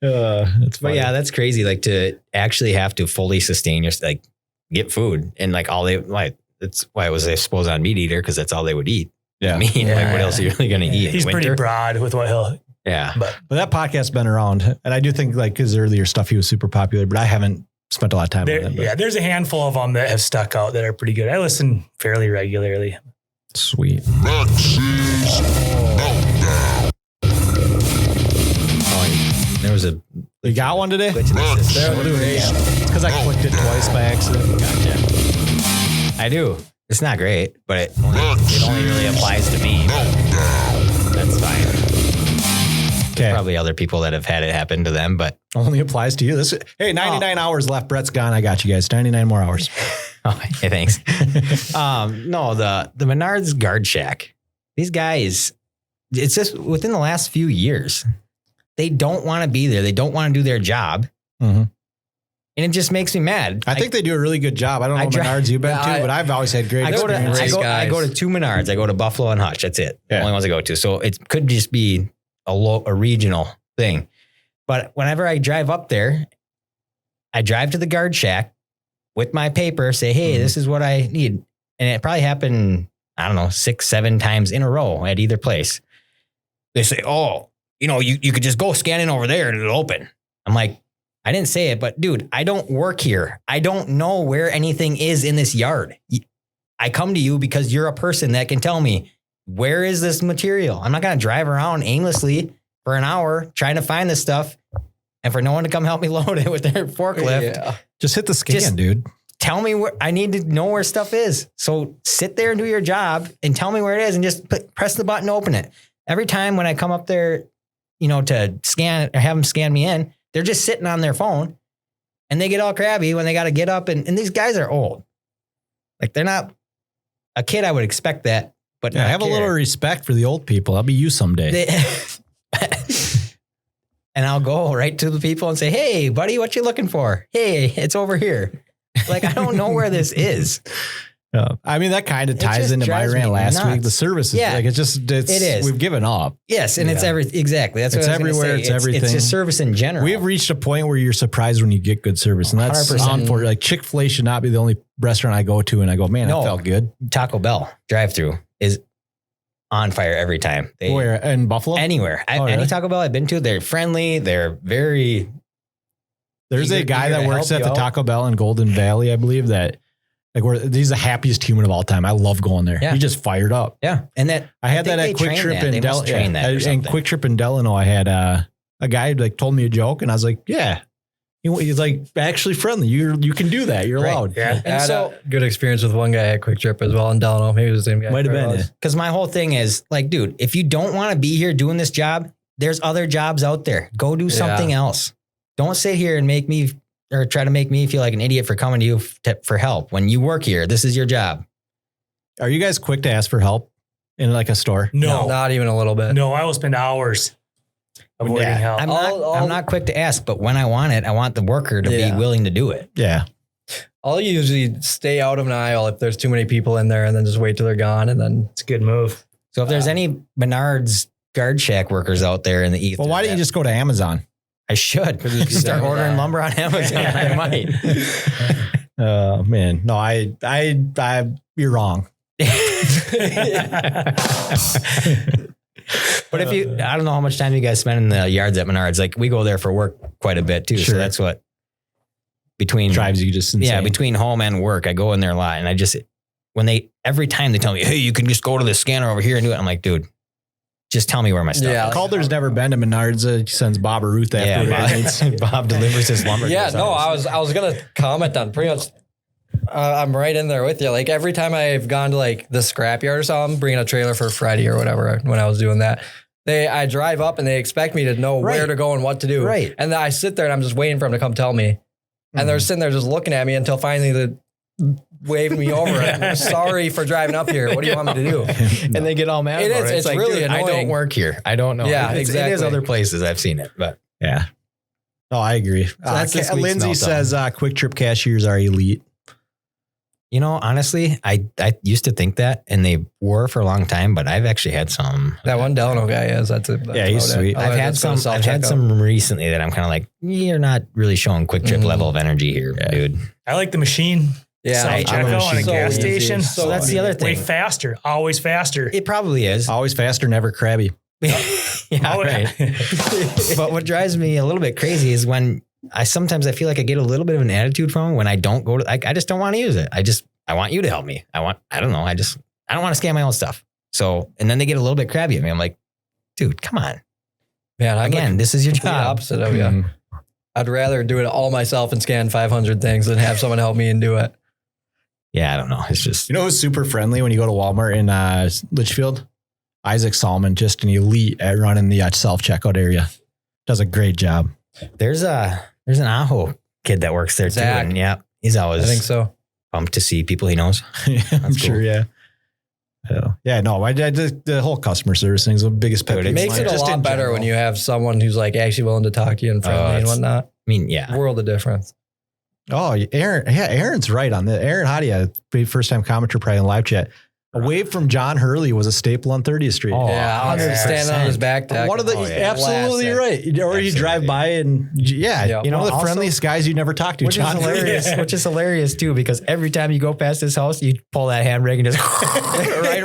remember. But yeah, that's crazy. Like to actually have to fully sustain your like get food and like all they like. That's why it was I suppose on Meat Eater because that's all they would eat. Yeah, I mean, like what else are you really going to eat? He's pretty broad with what he'll. Yeah, but that podcast's been around, and I do think like his earlier stuff he was super popular, but I haven't spent a lot of time on it. Yeah, there's a handful of them that have stuck out that are pretty good. I listen fairly regularly. Sweet. There was a. You got one today? Because I clicked it twice by accident. Gotcha. I do. It's not great, but it only really applies to me. That's fine. Okay. Probably other people that have had it happen to them, but only applies to you. 99 hours left. Brett's gone. I got you guys. 99 more hours. Hey, thanks. No, the Menards Guard Shack. These guys, it's just within the last few years, they don't want to be there. They don't want to do their job. Mm-hmm. And it just makes me mad. I think they do a really good job. I don't know what Menards you've been to, but I've always had great experiences. I go to 2 Menards. I go to Buffalo and Hutch. That's it. The only ones I go to. So it could just be a regional thing. But whenever I drive up there, I drive to the Guard Shack with my paper, say, hey, this is what I need. And it probably happened, I don't know, 6-7 times in a row at either place. They say, oh, you could just go scan in over there and it'll open. I'm like, I didn't say it, but dude, I don't work here. I don't know where anything is in this yard. I come to you because you're a person that can tell me, where is this material? I'm not going to drive around aimlessly for an hour trying to find this stuff and for no one to come help me load it with their forklift. Yeah. Just hit the scan, dude. Tell me where I need to know where stuff is. So sit there and do your job and tell me where it is and just press the button to open it. Every time when I come up there, to scan or have them scan me in, they're just sitting on their phone and they get all crabby when they got to get up. And these guys are old. Like they're not a kid. I would expect that, but have a little respect for the old people. I'll be you someday. And I'll go right to the people and say, hey, buddy, what you looking for? Hey, it's over here. Like, I don't know where this is. I mean, that kind of ties into my rant last week. The service is like, it is. We've given up. Yes. And it's exactly. That's what I was everywhere. It's everything. It's just service in general. We've reached a point where you're surprised when you get good service. And that's 100%. for like Chick-fil-A should not be the only restaurant I go to. And I go, man, that felt good. Taco Bell drive-through is on fire every time. Where? In Buffalo? Anywhere. Any Taco Bell I've been to, they're friendly. They're very. There's a guy that works at the Taco Bell in Golden Valley, I believe, that he's the happiest human of all time. I love going there. Yeah. He just fired up. Yeah. And I had that at Quick Trip in Delano. And Quick Trip in Delano, I had a guy like told me a joke and I was like, yeah. He's like actually friendly. You can do that. You're allowed. Yeah. And so good experience with one guy at Quick Trip as well in Delano. Maybe it was the same guy. Might have been. Because my whole thing is like, dude, if you don't want to be here doing this job, there's other jobs out there. Go do something else. Don't sit here and make me or try to make me feel like an idiot for coming to you for help. When you work here, this is your job. Are you guys quick to ask for help in like a store? No, not even a little bit. No, I will spend hours avoiding help. I'm not quick to ask, but when I want it, I want the worker to be willing to do it. Yeah. I'll usually stay out of an aisle if there's too many people in there and then just wait till they're gone. And then it's a good move. So if there's any Menards Guard Shack workers out there in the ether. Well, why don't you just go to Amazon? I should start ordering lumber on Amazon. I might. Man, no, you're wrong. But if I don't know how much time you guys spend in the yards at Menards. Like we go there for work quite a bit too. Sure. So that's what drives you just insane. Yeah, between home and work, I go in there a lot. And every time they tell me, hey, you can just go to the scanner over here and do it. I'm like, dude, just tell me where my stuff Yeah. is. Calder's never been to Menards. He sends Bob a Ruth after. Yeah, Bob delivers his lumber. Yeah, to no, us. I was gonna comment on pretty much. I'm right in there with you. Like every time I've gone to like the scrapyard or something, bringing a trailer for Friday or whatever. When I was doing that, I drive up and they expect me to know where to go and what to do. Right. And then I sit there and I'm just waiting for them to come tell me. And they're sitting there just looking at me until finally they wave me over. I'm sorry for driving up here. What do you want me to do? And they get all mad. It about is. it. It's like, really dude, I don't annoying. work here. I don't know. Yeah, It is exactly. other places I've seen it, but Yeah. Oh, I agree. that's this week's Lindsay meltdown. says Quick Trip cashiers are elite. you know, honestly, I used to think that, and they were for a long time, but I've actually had some. That one Delano guy is. That's he's about it. sweet. I've had some. I've had some recently that I'm kind of like, you're not really showing Quick Trip level of energy here, dude. I like the machine. Yeah, Self-checkout on a gas station. So that's the other Way thing. faster. Always faster. It probably is. Always faster, never crabby. Yeah, Oh, right. But what drives me a little bit crazy is when sometimes I feel like I get a little bit of an attitude from them when I don't go to. I just don't want to use it. I want you to help me. I don't know. I don't want to scan my own stuff. So, and then they get a little bit crabby at me. I'm like, dude, come on. Man, Again, this is your the job. opposite of you. I'd rather do it all myself and scan 500 things than have someone help me and do it. Yeah, I don't know. It's just, You know who's super friendly when you go to Walmart in Litchfield? Isaac Solomon, just an elite at running the self-checkout area. Does a great job. there's an Aho kid that works there Zach. too. And yeah, he's always I think so. pumped to see people he knows. I'm That's sure, cool. yeah. Yeah, no, I the whole customer service thing is the biggest pet Dude, peeve It makes of it mine, a just lot in better general. when you have someone who's like actually willing to talk to you and friendly and it's- whatnot. I mean, yeah. World of difference. Oh, Aaron's right on that. Aaron Hadia, first time commenter probably in live chat. A wave from John Hurley was a staple on 30th Street. Oh, Yeah, I was 100%. standing on his back deck. One of the absolutely Classic. right. Or you drive Absolutely. by and Yep. you know, the Also- friendliest guys you never talk to. Which is John hilarious. Hurley. Which is hilarious too, because every time you go past his house, you pull that handbrake and just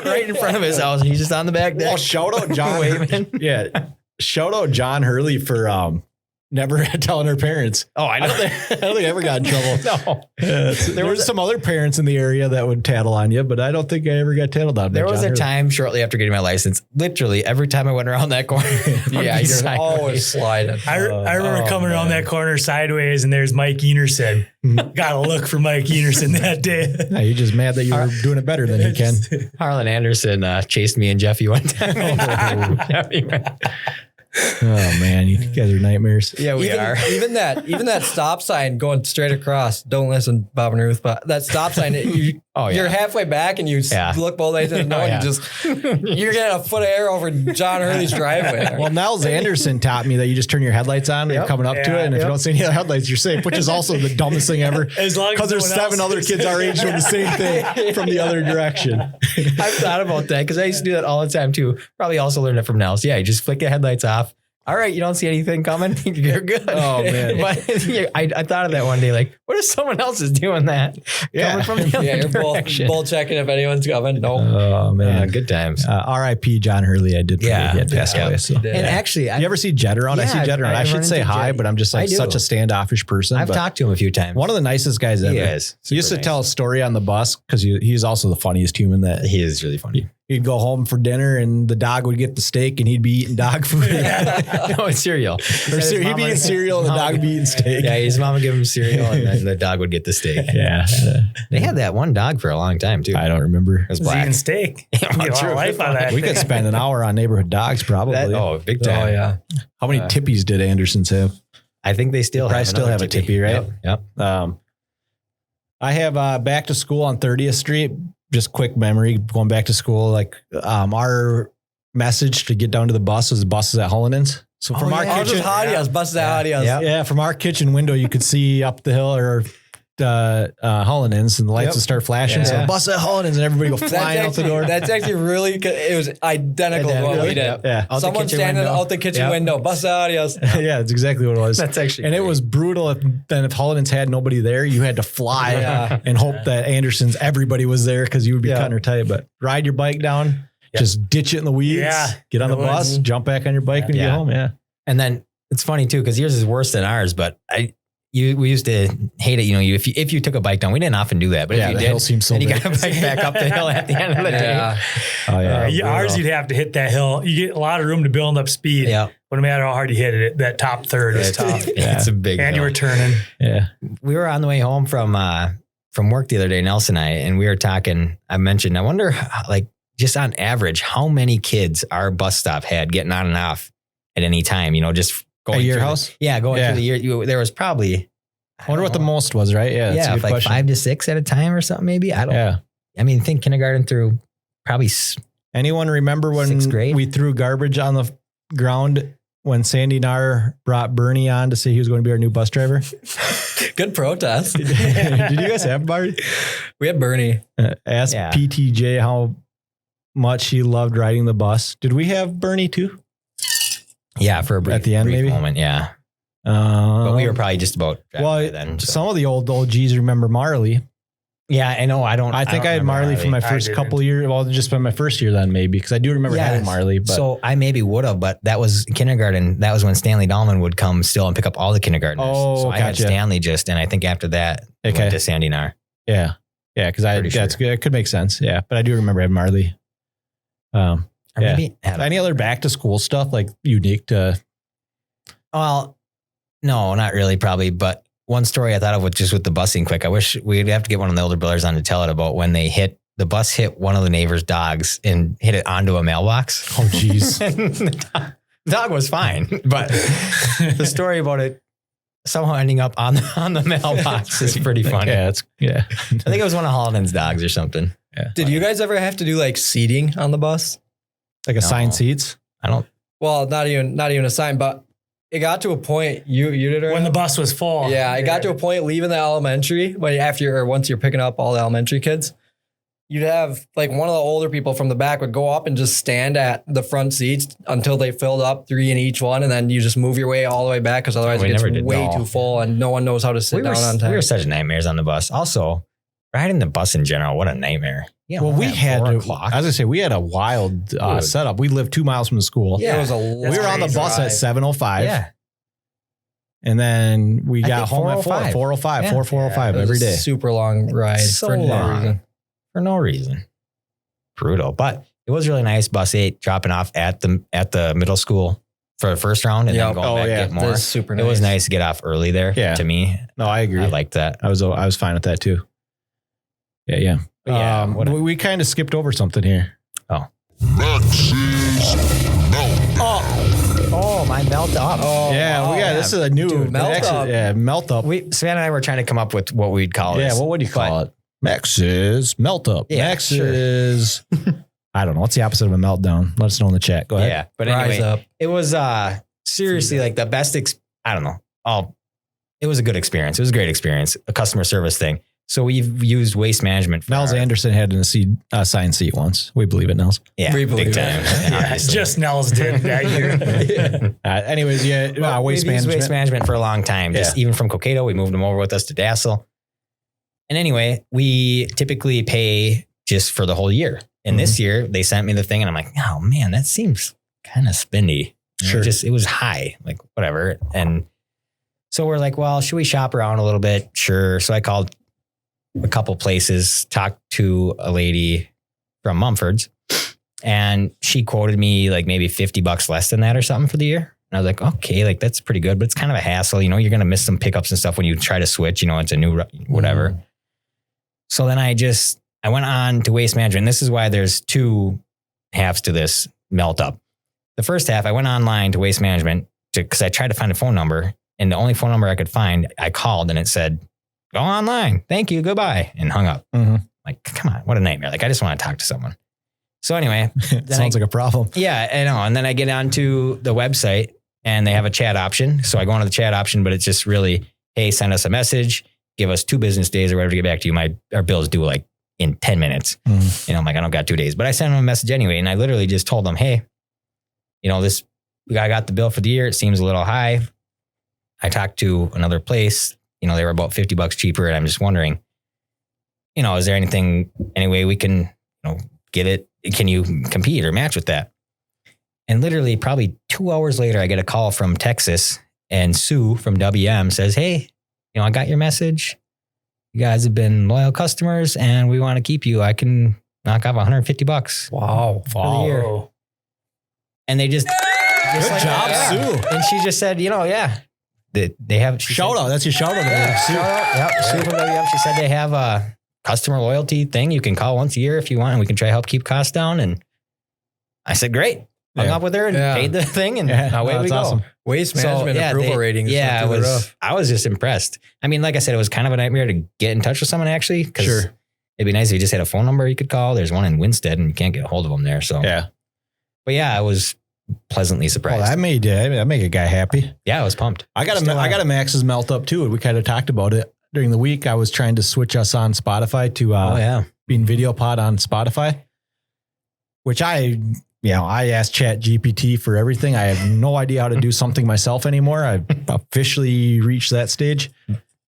right in front of his house, and he's just on the back Well, deck. shout out John. Waving. Yeah, shout out John Hurley for never telling her parents. Oh, I know. I don't think I ever got in trouble. No. There were some other parents in the area that would tattle on you, but I don't think I ever got tattled on. by There was John a Hurley. time shortly after getting my license, literally every time I went around that corner, Yeah, you're sideways. always sliding. I remember coming around that corner sideways and there's Mike Enerson. Got to look for Mike Enerson that day. Yeah, you're just mad that you were doing it better than he can. Harlan Anderson chased me and Jeffy one time. Jeffy, man. Oh man, you guys are nightmares. Yeah, we are. Even that stop sign going straight across. Don't listen, Bob and Ruth, but that stop sign, you're halfway back and you look both ways and you're getting a foot of air over John Hurley's driveway. there. Well, Nels Anderson taught me that you just turn your headlights on when you're coming up to it, and if you don't see any other headlights, you're safe, which is also the dumbest thing ever. As long as Because there's no one 7 else other is. kids our age doing the same thing from the other direction. I've thought about that because I used to do that all the time too. Probably also learned it from Nels. Yeah, you just flick the headlights off. All right, you don't see anything coming. You're good. Oh, man. But I thought of that one day, like, what if someone else is doing that? Yeah. Coming from the other You're direction. both checking if anyone's coming. Nope. Oh man, Good times. R.I.P. John Hurley. I did forget Yeah. he had passed Yeah. away. So. He did. And actually, You ever see Jed around? I see Yeah, Jed around. I I should run say into hi, Jed. but I'm just like I do. such a standoffish person. I've but talked to him a few times. one of the nicest guys ever. He is. He used to Super tell a nice. story on the bus because he's also the funniest human that He is really funny. he'd go home for dinner and the dog would get the steak and he'd be eating dog food. No, it's cereal. Or he'd be eating cereal and the dog would be eating steak. Yeah, his mom would give him cereal and then the dog would get the steak. Yeah. They had that one dog for a long time too. I don't remember. It was He's black. eating steak. You get a lot true. of life out of that We thing. could spend an hour on neighborhood dogs probably. Big time. Oh, yeah. How many tippies did Andersons have? I think they still Probably have still another have a tippy, right? Yep. I have back to school on 30th Street. Just quick memory going back to school. Like our message to get down to the bus was the buses at Heinonen. So from our Oh, kitchen, just Hadias, buses out Hadias. yeah, from our kitchen window, you could see up the hill or Heinonen, and the lights would start flashing. So Yeah. bus at Heinonen, and everybody go flying out the door. That's actually really good. It was identical to what we did. Yeah, Out the Someone kitchen standing window. out the kitchen Yep. window, bus out Hadias. yeah, that's exactly what it was. That's actually and it great. was brutal. If Heinonen had nobody there, you had to fly Yeah. and hope that Anderson's everybody was there because you would be cutting her tight. But ride your bike down, just ditch it in the weeds, Yeah. get on the In the bus, woods. jump back on your bike when you Yeah. get home. Yeah. And then it's funny too, because yours is worse than ours, but we used to hate it. If you took a bike down, we didn't often do that, but if you the did, hill seems so and you big. got to bike back up the hill at the end of the day. Oh yeah. Ours, you'd have to hit that hill. You get a lot of room to build up speed. Yeah. But no matter how hard you hit it, that top third is tough. It's a big And hill. you were turning. Yeah. We were on the way home from work the other day, Nelson and I, and we were talking. I mentioned, I wonder, like, just on average, how many kids our bus stop had getting on and off at any time. Just going At your through house? Going through the year. There was probably. I wonder what the most was, right? Yeah. That's a good like question. 5 to 6 at a time or something. Maybe I don't. Yeah. I mean, think kindergarten through probably. Anyone remember when 6th grade? we threw garbage on the ground when Sandy Narr brought Bernie on to say he was going to be our new bus driver? Good protest. Did you guys have Barney? We had Bernie. Ask Yeah. PTJ how much he loved riding the bus. Did we have Bernie too? Yeah, for a brief, At the end, brief maybe? moment. Yeah, but we were probably just about driving by then. So. Some of the old OGs remember Marley. Yeah, I know. I think I had Marley for my first couple years. Well, just been my first year then maybe, because I do remember having Marley. But so I maybe would have, but that was kindergarten. That was when Stanley Dahlman would come still and pick up all the kindergartners. Oh, so I had gotcha. Stanley and I think after that, we went to Sandy Narr. yeah, because Pretty that's sure. good. It could make sense. Yeah, but I do remember having Marley. Or Yeah. maybe Any other back to school stuff like unique to? Well, no, not really, probably. But one story I thought of with the busing quick. I wish we'd have to get one of the older brothers on to tell it about when the bus hit one of the neighbor's dogs and hit it onto a mailbox. Oh, geez. And the dog was fine, but the story about it somehow ending up on the mailbox is pretty funny. Yeah, I think it was one of Holden's dogs or something. Yeah. Did you guys ever have to do like seating on the bus? Like assigned seats. I don't. Well, not even assigned, but it got to a point you did it When the bus was full. Yeah, it got to a point leaving the elementary once you're picking up all the elementary kids, you'd have like one of the older people from the back would go up and just stand at the front seats until they filled up 3 in each one, and then you just move your way all the way back because otherwise We it gets never did way that. too full and no one knows how to sit down on time. We were such nightmares on the bus. Also, riding the bus in general, what a nightmare. Yeah, Well, we had to. I was gonna say we had a wild setup. We lived 2 miles from the school. Yeah. It was a We were on the bus at 7:05. Yeah. And then we I got think home at 4:05. 4:05, Yeah. 4:05 every day. Super long ride So for no long. reason. For no reason. Brutal. But it was really nice. Bus 8 dropping off at the middle school for the first round and Yep. then going back yeah. get more. That was super It was nice. nice to get off early there. Yeah. To me, No, I agree. I liked that. I was fine with that too. Yeah. But yeah, we kind of skipped over something here. Oh, my melt up. Oh, yeah, wow. this is a new Melt up. Yeah, melt up. Savannah and I were trying to come up with what we'd call it. Yeah, what would you call it? Max's melt up. Yeah, Max's. I don't know. What's the opposite of a meltdown? Let us know in the chat. Go ahead. Yeah. But Rise anyway, up. it was seriously like the best. I don't know. It was a good experience. It was a great experience. A customer service thing. So we've used waste management. For Nels Anderson had an assigned seat once. We believe it, Nels. Yeah, We believe big it. time. Yeah, obviously. just Nels did that year. Anyways, Well, waste we've used management. waste management for a long time. Just even from Cokato, we moved them over with us to Dassel. And anyway, we typically pay just for the whole year. And this year they sent me the thing and I'm like, oh man, that seems kind of spendy. Sure. It was high, like whatever. And so we're like, well, should we shop around a little bit? Sure. So I called a couple places, talked to a lady from Mumford's, and she quoted me like maybe $50 less than that or something for the year. And I was like, okay, like that's pretty good, but it's kind of a hassle. You're going to miss some pickups and stuff when you try to switch, it's a new, whatever. So then I went on to waste management. And this is why there's 2 halves to this melt up. The first half, I went online to waste management because I tried to find a phone number, and the only phone number I could find, I called and it said, go online. Thank you. Goodbye. And hung up. Mhm. Like, come on, what a nightmare. Like, I just want to talk to someone. So anyway, Sounds like a problem. yeah, I know. And then I get onto the website and they have a chat option. So I go onto the chat option, but it's just really, hey, send us a message, give us 2 business days or whatever to get back to you. Our bill's due like in 10 minutes. I'm like, I don't got 2 days, but I sent them a message anyway. And I literally just told them, hey, I got the bill for the year. It seems a little high. I talked to another place, they were about $50 cheaper. And I'm just wondering, is there any way we can, get it? Can you compete or match with that? And literally probably 2 hours later, I get a call from Texas, and Sue from WM says, hey, I got your message. You guys have been loyal customers and we want to keep you. I can knock off $150. Wow. For the year. And they just Good job, Sue. And she just said, they have Shout out. That's your shout out. Sue. Yep. Sue from WM. She said they have a customer loyalty thing. You can call once a year if you want, and we can try to help keep costs down. And I said, great. Hung up with her and paid the thing, and away we go. Awesome. Waste management approval ratings. Yeah, I was just impressed. I mean, like I said, it was kind of a nightmare to get in touch with someone actually. Because it'd be nice if you just had a phone number you could call. There's one in Winstead, and you can't get a hold of them there. So but I was pleasantly surprised. Well, that made a guy happy. Yeah, I was pumped. I got a Max's melt up too. And we kind of talked about it during the week. I was trying to switch us on Spotify to being video pod on Spotify, which I asked Chat GPT for everything. I have no idea how to do something myself anymore. I've officially reached that stage,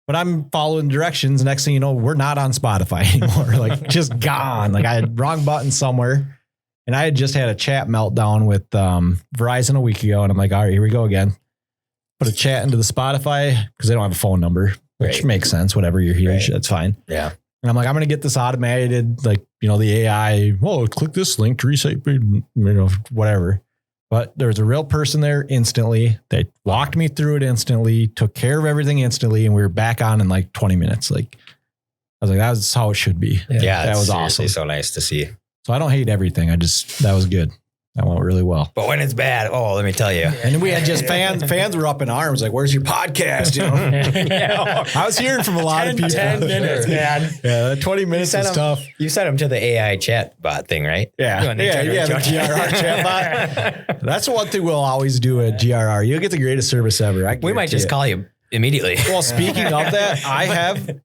but I'm following directions. Next thing you know, we're not on Spotify anymore. Like just gone. Like I had wrong button somewhere. And I had just had a chat meltdown with Verizon a week ago. And I'm like, all right, here we go again. Put a chat into the Spotify because they don't have a phone number, which makes sense. Whatever you're here, that's fine. Yeah. And I'm like, I'm going to get this automated, like, the AI, click this link to reset, whatever. But there's a real person there instantly. They walked me through it instantly, took care of everything instantly. And we were back on in like 20 minutes. Like, I was like, that's how it should be. Yeah. That was awesome. So nice to see. So I don't hate everything. That was good. That went really well. But when it's bad, let me tell you. And then we had just fans were up in arms. Like, where's your podcast? I was hearing from a lot of people. 10 minutes, man. Yeah, 20 minutes is tough. You sent them to the AI chat bot thing, right? Yeah. The GRR chat bot. That's one thing we'll always do at GRR. You'll get the greatest service ever. We might just call you immediately. Well, speaking of that,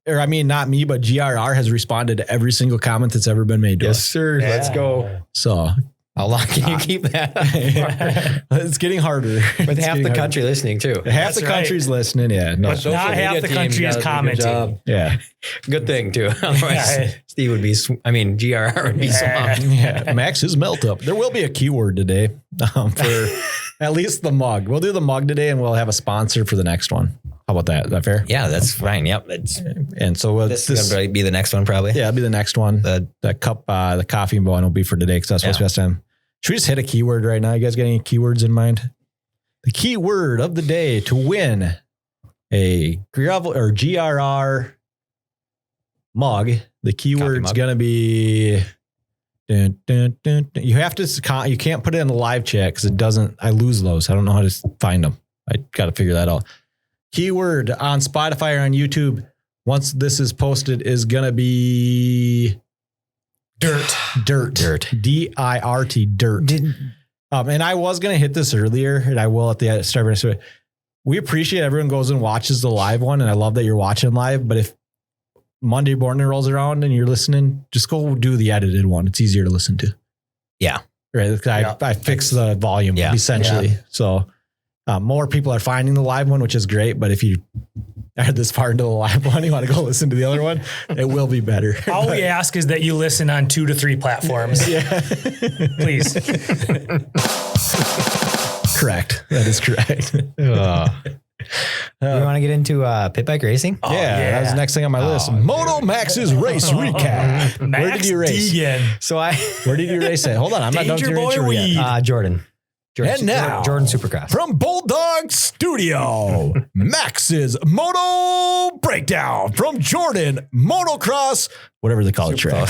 not me, but GRR has responded to every single comment that's ever been made to us. Yes, sir. Yeah. Let's go. So how long can you keep that? It's getting harder. With half the country listening too. Half the country's listening. Yeah. No. But not half the country is commenting. Yeah. Good thing too. Otherwise, Steve would be, GRR would be swamped. Yeah. Max's melt up. There will be a keyword today for at least the mug. We'll do the mug today and we'll have a sponsor for the next one. How about that? Is that fair? Yeah, that's fine. Yep. And so this is going to be the next one probably. Yeah, it'll be the next one. The cup, the coffee one will be for today because that's supposed to be last time. Should we just hit a keyword right now? You guys got any keywords in mind? The keyword of the day to win a gravel or GRR mug. The keyword's going to be, dun, dun, dun, dun. You have to, you can't put it in the live chat because it doesn't, I lose those. I don't know how to find them. I got to figure that out. Keyword on Spotify or on YouTube, once this is posted, is going to be dirt. D-I-R-T, dirt. And I was going to hit this earlier, and I will at the start. So we appreciate everyone goes and watches the live one, and I love that you're watching live. But if Monday morning rolls around and you're listening, just go do the edited one. It's easier to listen to. Yeah. Right. I fixed the volume essentially. Yeah. So more people are finding the live one, which is great. But if you are this far into the live one, you want to go listen to the other one, it will be better. All we ask is that you listen on 2 to 3 platforms. Yeah. Please. Correct. That is correct. You want to get into pit bike racing? Yeah, that was the next thing on my list. Moto Max's race recap. Max Where did you race? Deegan. Where did you race at? Hold on, I'm not done with your intro yet. Jordan. And now, Jordan Supercross. From Bulldog Studio, Max's Moto Breakdown from Jordan Motocross, whatever they call it, track.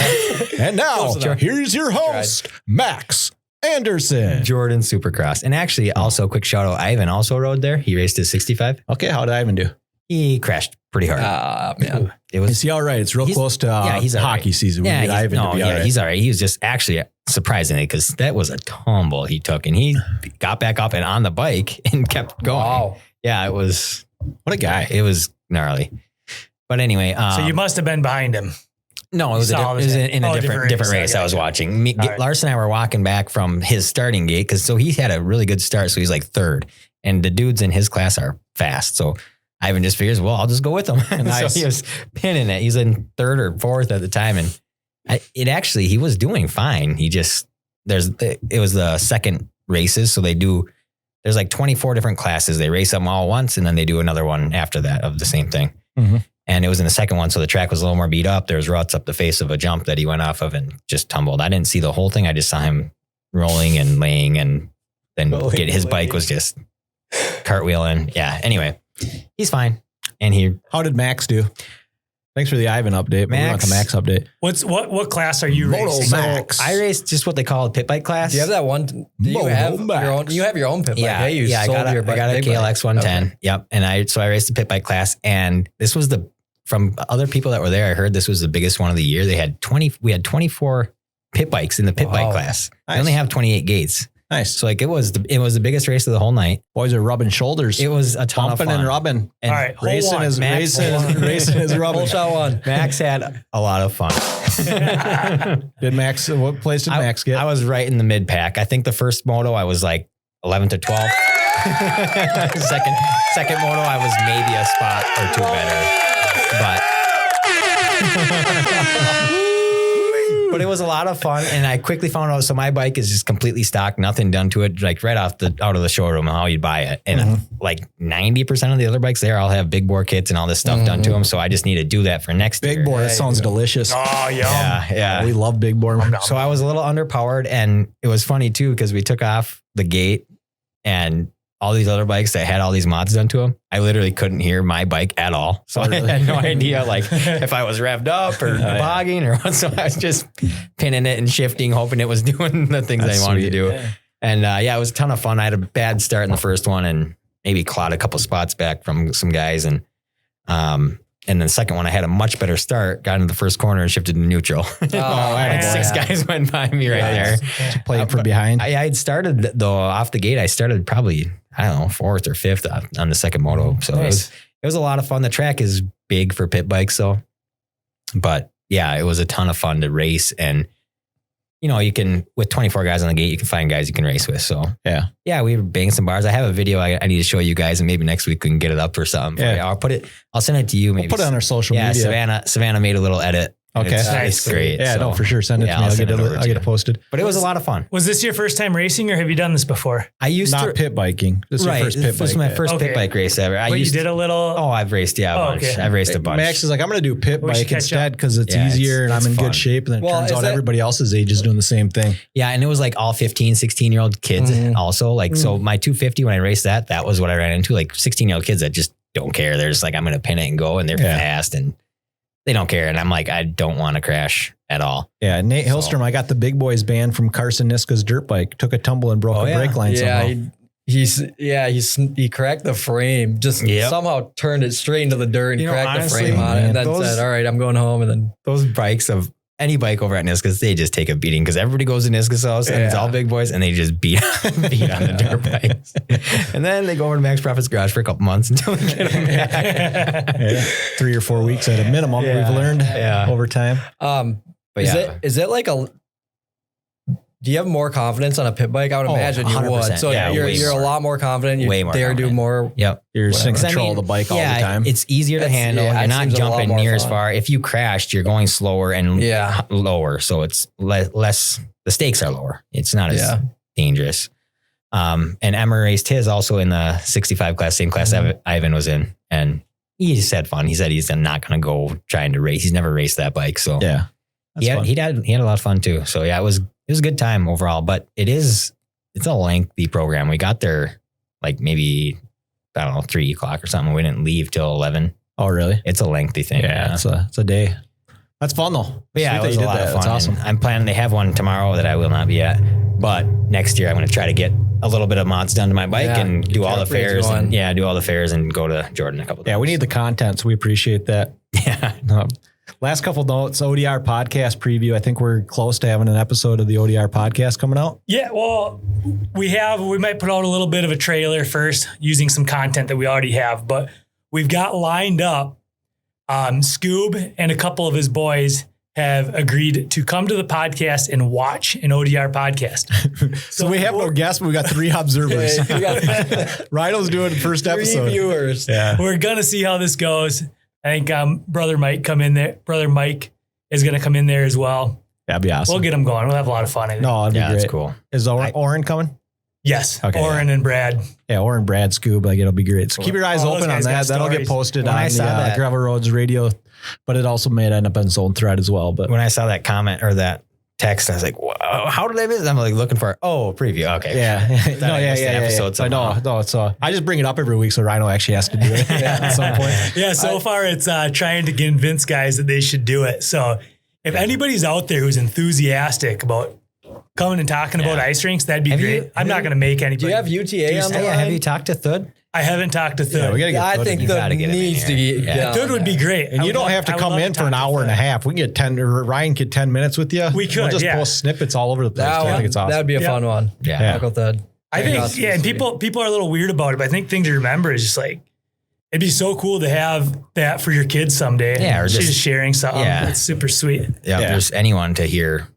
And now, here's your host, Max Anderson. Jordan Supercross. And actually, also, quick shout out, Ivan also rode there. He raced his 65. Okay, how did Ivan do? He crashed pretty hard. Man. Is he all right? It's real close to he's hockey season. Yeah, he's all right. He was just actually, surprisingly, because that was a tumble he took, and he got back up and on the bike and kept going. Wow. Yeah, it was, what a guy. It was gnarly. But anyway. So you must have been behind him. No, it was in a different race I was watching. Lars and I were walking back from his starting gate so he had a really good start. So he's like third, and the dudes in his class are fast. So Ivan just figures, well, I'll just go with him. Nice. So he was pinning it. He's in third or fourth at the time, and he was doing fine. He just it was the second races, so there's like 24 different classes. They race them all once, and then they do another one after that of the same thing. And it was in the second one. So the track was a little more beat up. There was ruts up the face of a jump that he went off of and just tumbled. I didn't see the whole thing. I just saw him rolling and laying, and then his bike was just cartwheeling. Yeah. Anyway, he's fine. And how did Max do? Thanks for the Ivan update. We want the Max update. What class are you racing? Max. I raced just what they call a pit bike class. Do you have that one? Do you have your own? You have your own pit bike. Yeah, Hey, I got a KLX 110. Okay. Yep. And I raced the pit bike class, and this was from other people that were there, I heard this was the biggest one of the year. We had 24 pit bikes in the pit bike class. Nice. They only have 28 gates. Nice. So it was the biggest race of the whole night. Boys are rubbing shoulders. It was a ton of fun. And rubbing. And all right, racing is rubbing. Full shot one. Max had a lot of fun. What place did Max get? I was right in the mid pack. I think the first moto I was like 11 to 12. Second moto I was maybe a spot or two better. But it was a lot of fun, and I quickly found out. So my bike is just completely stock, nothing done to it, like right out of the showroom, how you'd buy it. And like 90% of the other bikes there all have big bore kits and all this stuff done to them. So I just need to do that for next year. Big bore, that sounds delicious. Oh, yum. Yeah. We love big bore. So I was a little underpowered, and it was funny too because we took off the gate, and all these other bikes that had all these mods done to them, I literally couldn't hear my bike at all. So I had no idea like if I was revved up or bogging or what. So I was just pinning it and shifting, hoping it was doing the things I wanted to do. Yeah. And it was a ton of fun. I had a bad start in the first one and maybe clawed a couple spots back from some guys. And then the second one, I had a much better start, got into the first corner and shifted to neutral. Six guys went by me right there. Playing from behind. I had started though off the gate. I started probably, I don't know, fourth or fifth on the second moto. So it was a lot of fun. The track is big for pit bikes. But yeah, it was a ton of fun to race. And, you can, with 24 guys on the gate, you can find guys you can race with. So yeah, we were banging some bars. I have a video I need to show you guys, and maybe next week we can get it up or something. Yeah. I'll send it to you. Maybe we'll put it on our social media. Savannah made a little edit. Okay. It's great. Yeah, no, for sure. Send it to me. I'll get it posted. But it was a lot of fun. Was this your first time racing, or have you done this before? I used Not pit biking. This is your first pit bike. This was my first pit bike race ever. You did a little? Oh, I've raced, a bunch. Okay. I've raced a bunch. Max is like, I'm going to do pit bike instead because it's easier and I'm in good shape. And then it turns out everybody else's age is doing the same thing. Yeah, and it was like all 15, 16-year-old kids also. Like, so my 250, when I raced that was what I ran into. Like 16-year-old kids that just don't care. They're just like, I'm going to pin it and go, and they're fast and they don't care. And I'm like, I don't want to crash at all. Yeah. Nate Hillstrom, I got the big boys banned from Carson Niska's dirt bike, took a tumble and broke a brake line somehow. He cracked the frame, just somehow turned it straight into the dirt and cracked the frame on it, and then said, all right, I'm going home. And then those bikes of any bike over at Niska's, they just take a beating because everybody goes to Niska's house and it's all big boys and they just beat on the dirt bikes. And then they go over to Max Profit's garage for a couple months until they get them back. 3 or 4 weeks at a minimum, we've learned over time. But is it like do you have more confidence on a pit bike? I would imagine you would. So you're a lot more confident. You way more dare confident. Do more. Yep. You're in control of the bike all the time. It's easier to handle. You're not jumping near as far. If you crashed, you're going slower and lower. So it's less, the stakes are lower. It's not as dangerous. And Emma raced his also in the 65 class, same class Ivan was in. And he just had fun. He said he's not going to go trying to race. He's never raced that bike. So he had a lot of fun too. So it was a good time overall, but it's a lengthy program. We got there like maybe, I don't know, 3 o'clock or something. We didn't leave till 11. Oh, really? It's a lengthy thing. Yeah. It's a day. That's fun though. But yeah, it was a lot of fun. That's awesome. I'm planning, they have one tomorrow that I will not be at, but next year I'm going to try to get a little bit of mods done to my bike and do all the fairs do all the fairs and go to Jordan a couple times. Yeah, we need the content, so we appreciate that. Yeah. Last couple notes, ODR podcast preview. I think we're close to having an episode of the ODR podcast coming out. Yeah, well, we might put out a little bit of a trailer first using some content that we already have, but we've got lined up. Scoob and a couple of his boys have agreed to come to the podcast and watch an ODR podcast. So we have no guests, but we got 3 observers. Rhino's doing the first episode. 3 viewers. Yeah. We're going to see how this goes. I think Brother Mike is going to come in there as well. That'd be awesome. We'll get him going. We'll have a lot of fun. No, that'd be great. That's cool. Is Oren coming? Yes. Okay, Oren and Brad. Yeah, or in Brad Scoob, like it'll be great. So keep your eyes All open those on guys got that. That'll get stories. posted When on I the saw that- Gravel Roads Radio, but it also may end up in its own thread as well. But When I saw that comment or that text, I was like, "Whoa, how did I miss it?" I'm like looking for preview. Okay. yeah, Thought I missed an episode I know. somehow. No, it's I just bring it up every week so Rhino actually has to do it at some point. Yeah, so far it's trying to convince guys that they should do it. So if anybody's out there who's enthusiastic about coming and talking about ice rinks, that'd be Have great. you- I'm not going to make anybody. Do you have UTA on the line? Have you talked to Thud? I haven't talked to Thud. Yeah, we gotta get I Thud think in. gotta that get him in needs to here. get Yeah. on Thud would be that. great. And you don't have to come in for an hour and a half. We can get 10, or Ryan get 10 minutes with you. We could, We'll just yeah. post snippets all over the place. I think it's awesome. That'd be a fun one. Yeah. Uncle Thud. I think, yeah, and people are a little weird about it, but I think thing to remember is just like, it'd be so cool to have that for your kids someday. Yeah, or She's just- sharing something. Yeah. It's super sweet. Yeah, if there's anyone to hear,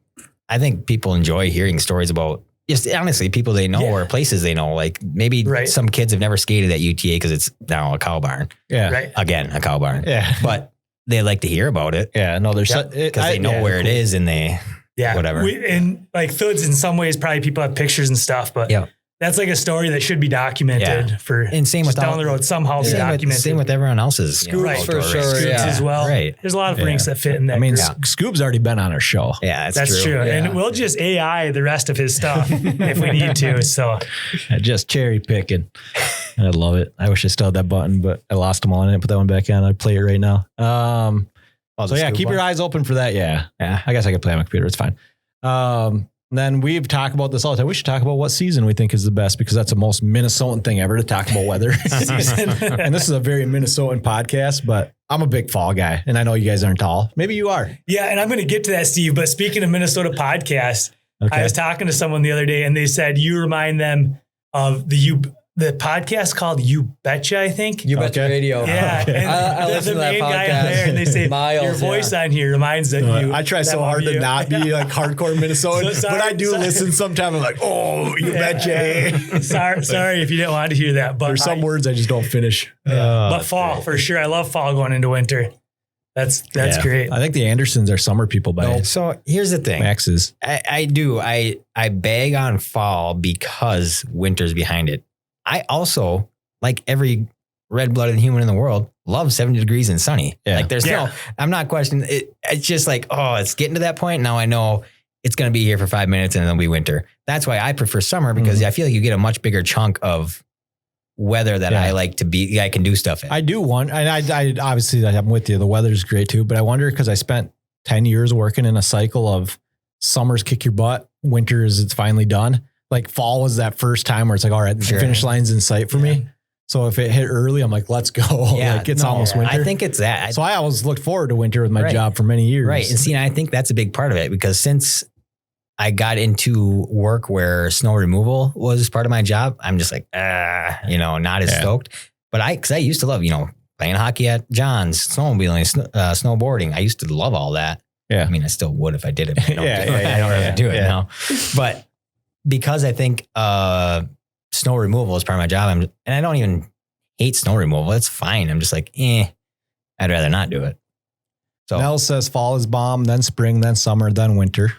I think people enjoy hearing stories about just honestly people they know or places they know. Like maybe some kids have never skated at UTA because it's now a cow barn. Yeah. Right. Again, a cow barn. Yeah. But they like to hear about it. Yeah. No, there's Because they know where it is and they whatever. And like Thud's in some ways, probably people have pictures and stuff, but that's like a story that should be documented for and same with down all- the road somehow be documented. Same with everyone else's. Scoops for sure. Scoops Yeah. as well. Right. There's a lot of rinks that fit in that. I mean, group. Scoob's already been on our show. Yeah, That's true. Yeah. And we'll just AI the rest of his stuff if we need to. So Just cherry picking. I love it. I wish I still had that button, but I lost them all. I didn't put that one back on. I'd play it right now. So yeah, keep your eyes open for that. Yeah. I guess I could play on my computer. It's fine. Then we've talked about this all the time. We should talk about what season we think is the best because that's the most Minnesotan thing ever to talk about weather season. And this is a very Minnesotan podcast, but I'm a big fall guy and I know you guys aren't all. Maybe you are. yeah, and I'm going to get to that, Steve. But speaking of Minnesota podcasts, I was talking to someone the other day and they said you remind them of the podcast called You Betcha, I think. You Betcha Radio. Yeah, Okay. and I the listen to that main guy podcast. on there, and they say Miles, your voice on here reminds them you. I try so hard to not be like hardcore Minnesotan, So but I do listen sometimes. I'm like, oh, you betcha. Sorry if you didn't want to hear that, but There's some words I just don't finish. but fall for sure. I love fall going into winter. That's great. I think the Andersons are summer people by So here's the thing. Max's. I bag on fall because winter's behind it. I also, like every red-blooded human in the world, love 70 degrees and sunny. Yeah. Like there's I'm not questioning it. It's just like, it's getting to that point. Now I know it's going to be here for 5 minutes and then it'll be winter. That's why I prefer summer because I feel like you get a much bigger chunk of weather that I like to be, I can do stuff in. I do want, and I obviously I'm with you. The weather's great too, but I wonder because I spent 10 years working in a cycle of summers kick your butt, winters it's finally done. Like fall was that first time where it's like, all right, the finish line's in sight for me. So if it hit early, I'm like, let's go. Yeah, like it's almost winter. I think it's that. So I always looked forward to winter with my job for many years. Right. And see, I think that's a big part of it because since I got into work where snow removal was part of my job, I'm just like, not as stoked. But because I used to love, playing hockey at John's, snowmobiling, snowboarding. I used to love all that. Yeah. I mean, I still would if I did it. But I don't really do it now. But because I think snow removal is part of my job, and I don't even hate snow removal. It's fine. I'm just like, I'd rather not do it. So Mel says fall is bomb, then spring, then summer, then winter.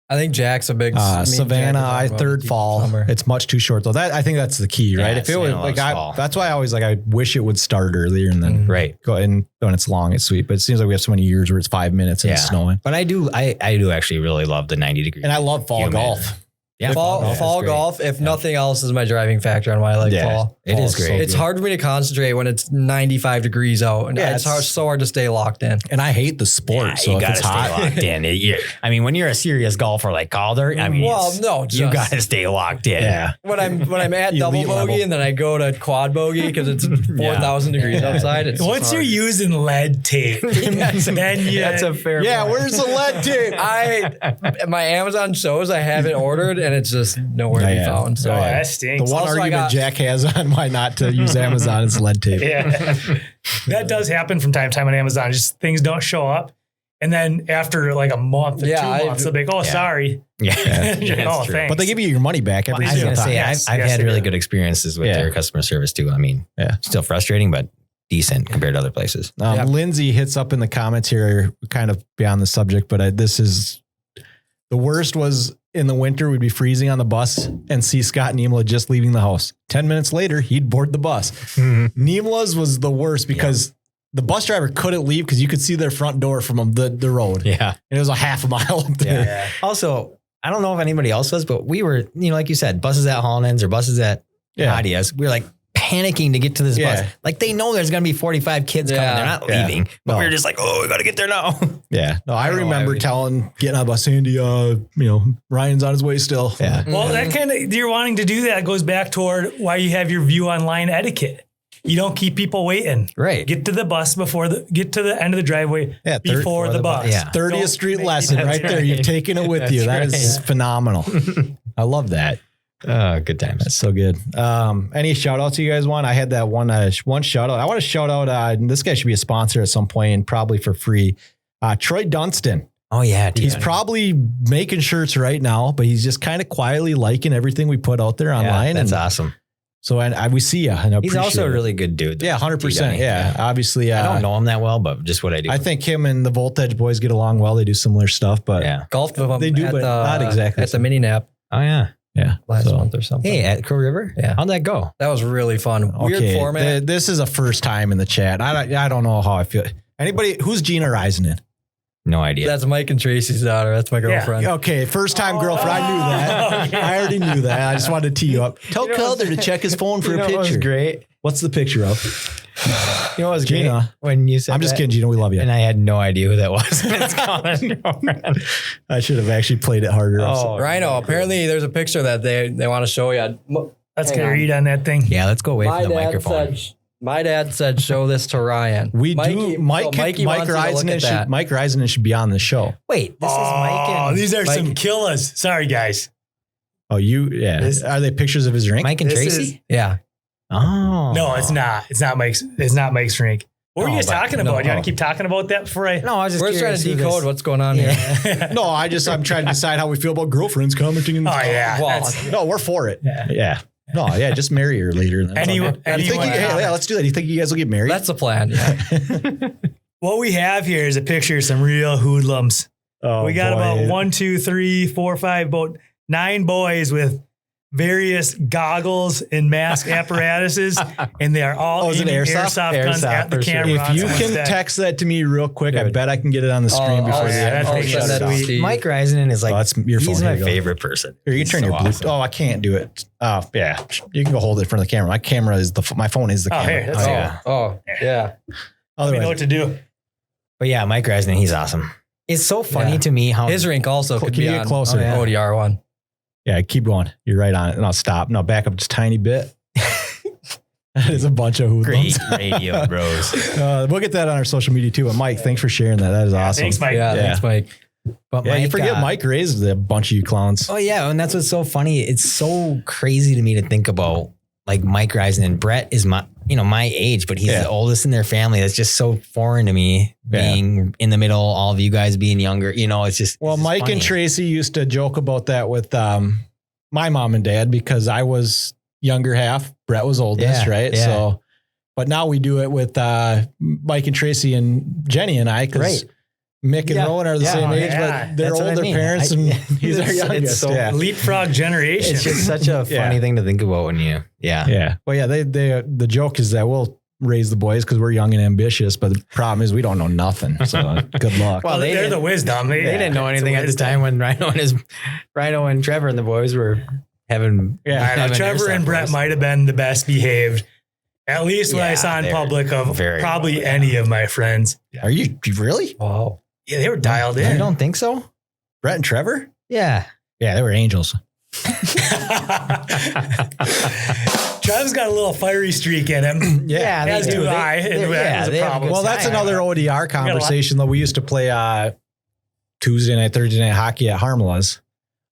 I think Jack's a big Savannah. Third fall. Summer. It's much too short though. I think that's the key, right? Yeah, If it was Savannah like loves fall. that's why I always I wish it would start earlier and then right. go and when it's long, it's sweet. But it seems like we have so many years where it's 5 minutes and it's snowing. But I do actually really love the 90 degrees. And I love fall golf. Yeah, fall golf, if nothing else, is my driving factor on why I like fall. It is great. It's hard for me to concentrate when it's 95 degrees out. And it's so hard to stay locked in. And I hate the sport. Yeah, so you if gotta it's stay hot, locked in. I mean, when you're a serious golfer like Calder, you gotta stay locked in. Yeah. When I'm at double Elite bogey level. and then I go to quad bogey because it's 4,000 degrees outside. It's Once you're using lead tape, then that's a fair point. where's the lead tape? My Amazon shows I have it ordered and it's just nowhere to be found. So that stinks. The one Also, I argument got- Jack has on why not to use Amazon is lead tape. Yeah. That does happen from time to time on Amazon. Just things don't show up. And then after like a month or 2 months, they'll be like, sorry. Yeah. Thanks. But they give you your money back every I was single gonna time. say, Yes, I've yes, had they really do. good experiences with their customer service too. I mean, still frustrating, but decent compared to other places. Lindsay hits up in the comments here, kind of beyond the subject, but this is the worst was in the winter, we'd be freezing on the bus and see Scott Niemela just leaving the house. 10 minutes later, he'd board the bus. Niemela's was the worst because the bus driver couldn't leave because you could see their front door from the road. Yeah. And it was a half a mile up there. Yeah. Also, I don't know if anybody else was, but we were, like you said, buses at Heinonen or buses at Nadia's. We were like panicking to get to this bus. Like they know there's going to be 45 kids coming. They're not leaving. But we were just like, oh, we got to get there now. Yeah. No, I remember getting on the bus, Andy, Ryan's on his way still. Yeah. Well, that kind of, you're wanting to do that goes back toward why you have your view online etiquette. You don't keep people waiting. Right. Get to the bus get to the end of the driveway before the bus. Yeah. 30th Street lesson right there. You've taken it with you. That is phenomenal. I love that. Oh, good times. That's so good. Any shout outs you guys want? I had that one shout out. I want to shout out, this guy should be a sponsor at some point and probably for free. Troy Dunstan. Oh yeah. He's probably making shirts right now, but he's just kind of quietly liking everything we put out there online. That's awesome. So we see you. And he's also a really good dude. Yeah, 100%. Yeah, obviously. I don't know him that well, but just what I do. I think him and the Voltage boys get along well. They do similar stuff, but golfed with them. They do, but not exactly at the mini nap. Oh yeah. Yeah. Last month or something. Hey, at Crow River? Yeah. How'd that go? That was really fun. Weird format. This is a first time in the chat. I don't know how I feel. Anybody, who's Gina Heinonen? No idea. That's Mike and Tracy's daughter. That's my girlfriend. Yeah. Okay, first time girlfriend. I knew that. I already knew that. I just wanted to tee you up. Tell Calder to check his phone for a picture. It was great. What's the picture of? You know what was Gina. great? When you said I'm just kidding, Gina. We love you. And I had no idea who that was. It's Colin. I should have actually played it harder. Rhino, apparently there's a picture that they want to show you. Let's get a read on that thing. Yeah, let's go away from the microphone. My dad said, show this to Ryan. Mike Heinonen should be on the show. Wait, this is Mike and... these are some killers. Sorry, guys. Oh, are they pictures of his rink? Mike and Tracy? Yeah. Oh. No, it's not. It's not Mike's rink. What were you guys talking about? You want to keep talking about that before I... No, I was just We're trying to decode what's going on here. No, I'm trying to decide how we feel about girlfriends commenting. No, we're for it. Yeah. No, just marry her later. Let's do that. Do you think you guys will get married? That's the plan. Yeah. What we have here is a picture of some real hoodlums. We got about 9 boys with various goggles and mask apparatuses, and they are all aiming airsoft guns at the camera. If you can text that to me real quick, I bet I can get it on the screen before the end. Mike Heinonen is like, he's my favorite person. Here, you can turn your Bluetooth. Oh, I can't do it. Oh, yeah. You can go hold it in front of the camera. My camera is my phone is the camera. Yeah. Let me know what to do. But yeah, Mike Heinonen, he's awesome. It's so funny to me how his rink also could be on closer. ODR one. Yeah, keep going. You're right on it. And I'll stop. No, back up just a tiny bit. That is a bunch of hoodlums. Great radio, bros. We'll get that on our social media too. And Mike, thanks for sharing that. That is awesome. Thanks, Mike. Thanks, Mike. But you forget Mike raised a bunch of you clowns. Oh yeah, and that's what's so funny. It's so crazy to me to think about. Like Mike Heinonen, Brett is my age, but he's the oldest in their family. That's just so foreign to me, being in the middle, all of you guys being younger. It's just Mike funny. And Tracy used to joke about that with my mom and dad because I was younger half, Brett was oldest, right? Yeah. So, but now we do it with Mike and Tracy and Jenny and I because Mick and Rowan are the same age, but they're older parents and he's our youngest. Leapfrog generation. It's just such a funny thing to think about when you, Well, the joke is that we'll raise the boys because we're young and ambitious, but the problem is we don't know nothing. So good luck. Well, they're the wisdom. They didn't know anything at the time when Rhino and Trevor and the boys were having. Trevor and Brett might have been the best behaved. At least when I saw in public of probably any of my friends. Are you really? Wow. Yeah, they were dialed in. You don't think so? Brett and Trevor? Yeah. Yeah, they were angels. Trev's got a little fiery streak in him. As do I. Well, that's another ODR conversation though. We used to play Tuesday night, Thursday night hockey at Harmela's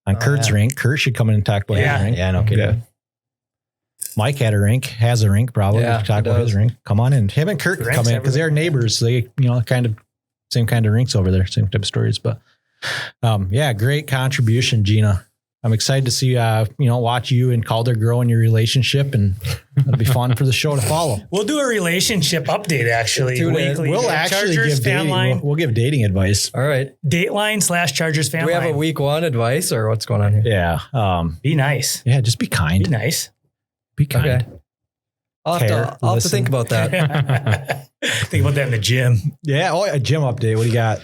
on Kurt's rink. Kurt should come in and talk about his rink. Yeah, no kidding. Mike has a rink probably. Talk about his rink. Come on in. Him and Kurt come in because they're neighbors. So they, kind of same kind of rinks over there, same type of stories. But great contribution, Gina. I'm excited to see, watch you and Calder grow in your relationship, and it'll be fun for the show to follow. We'll do a relationship update actually. Weekly. We'll actually Chargers give fan dating. line. We'll give dating advice. All right. Dateline / Chargers fan Do we have line. a week 1 advice or what's going on here? Yeah. Be nice. Yeah. Just be kind. Be nice. Be kind. Okay. I'll have to think about that. Think about that in the gym. Yeah. Oh, a gym update. What do you got?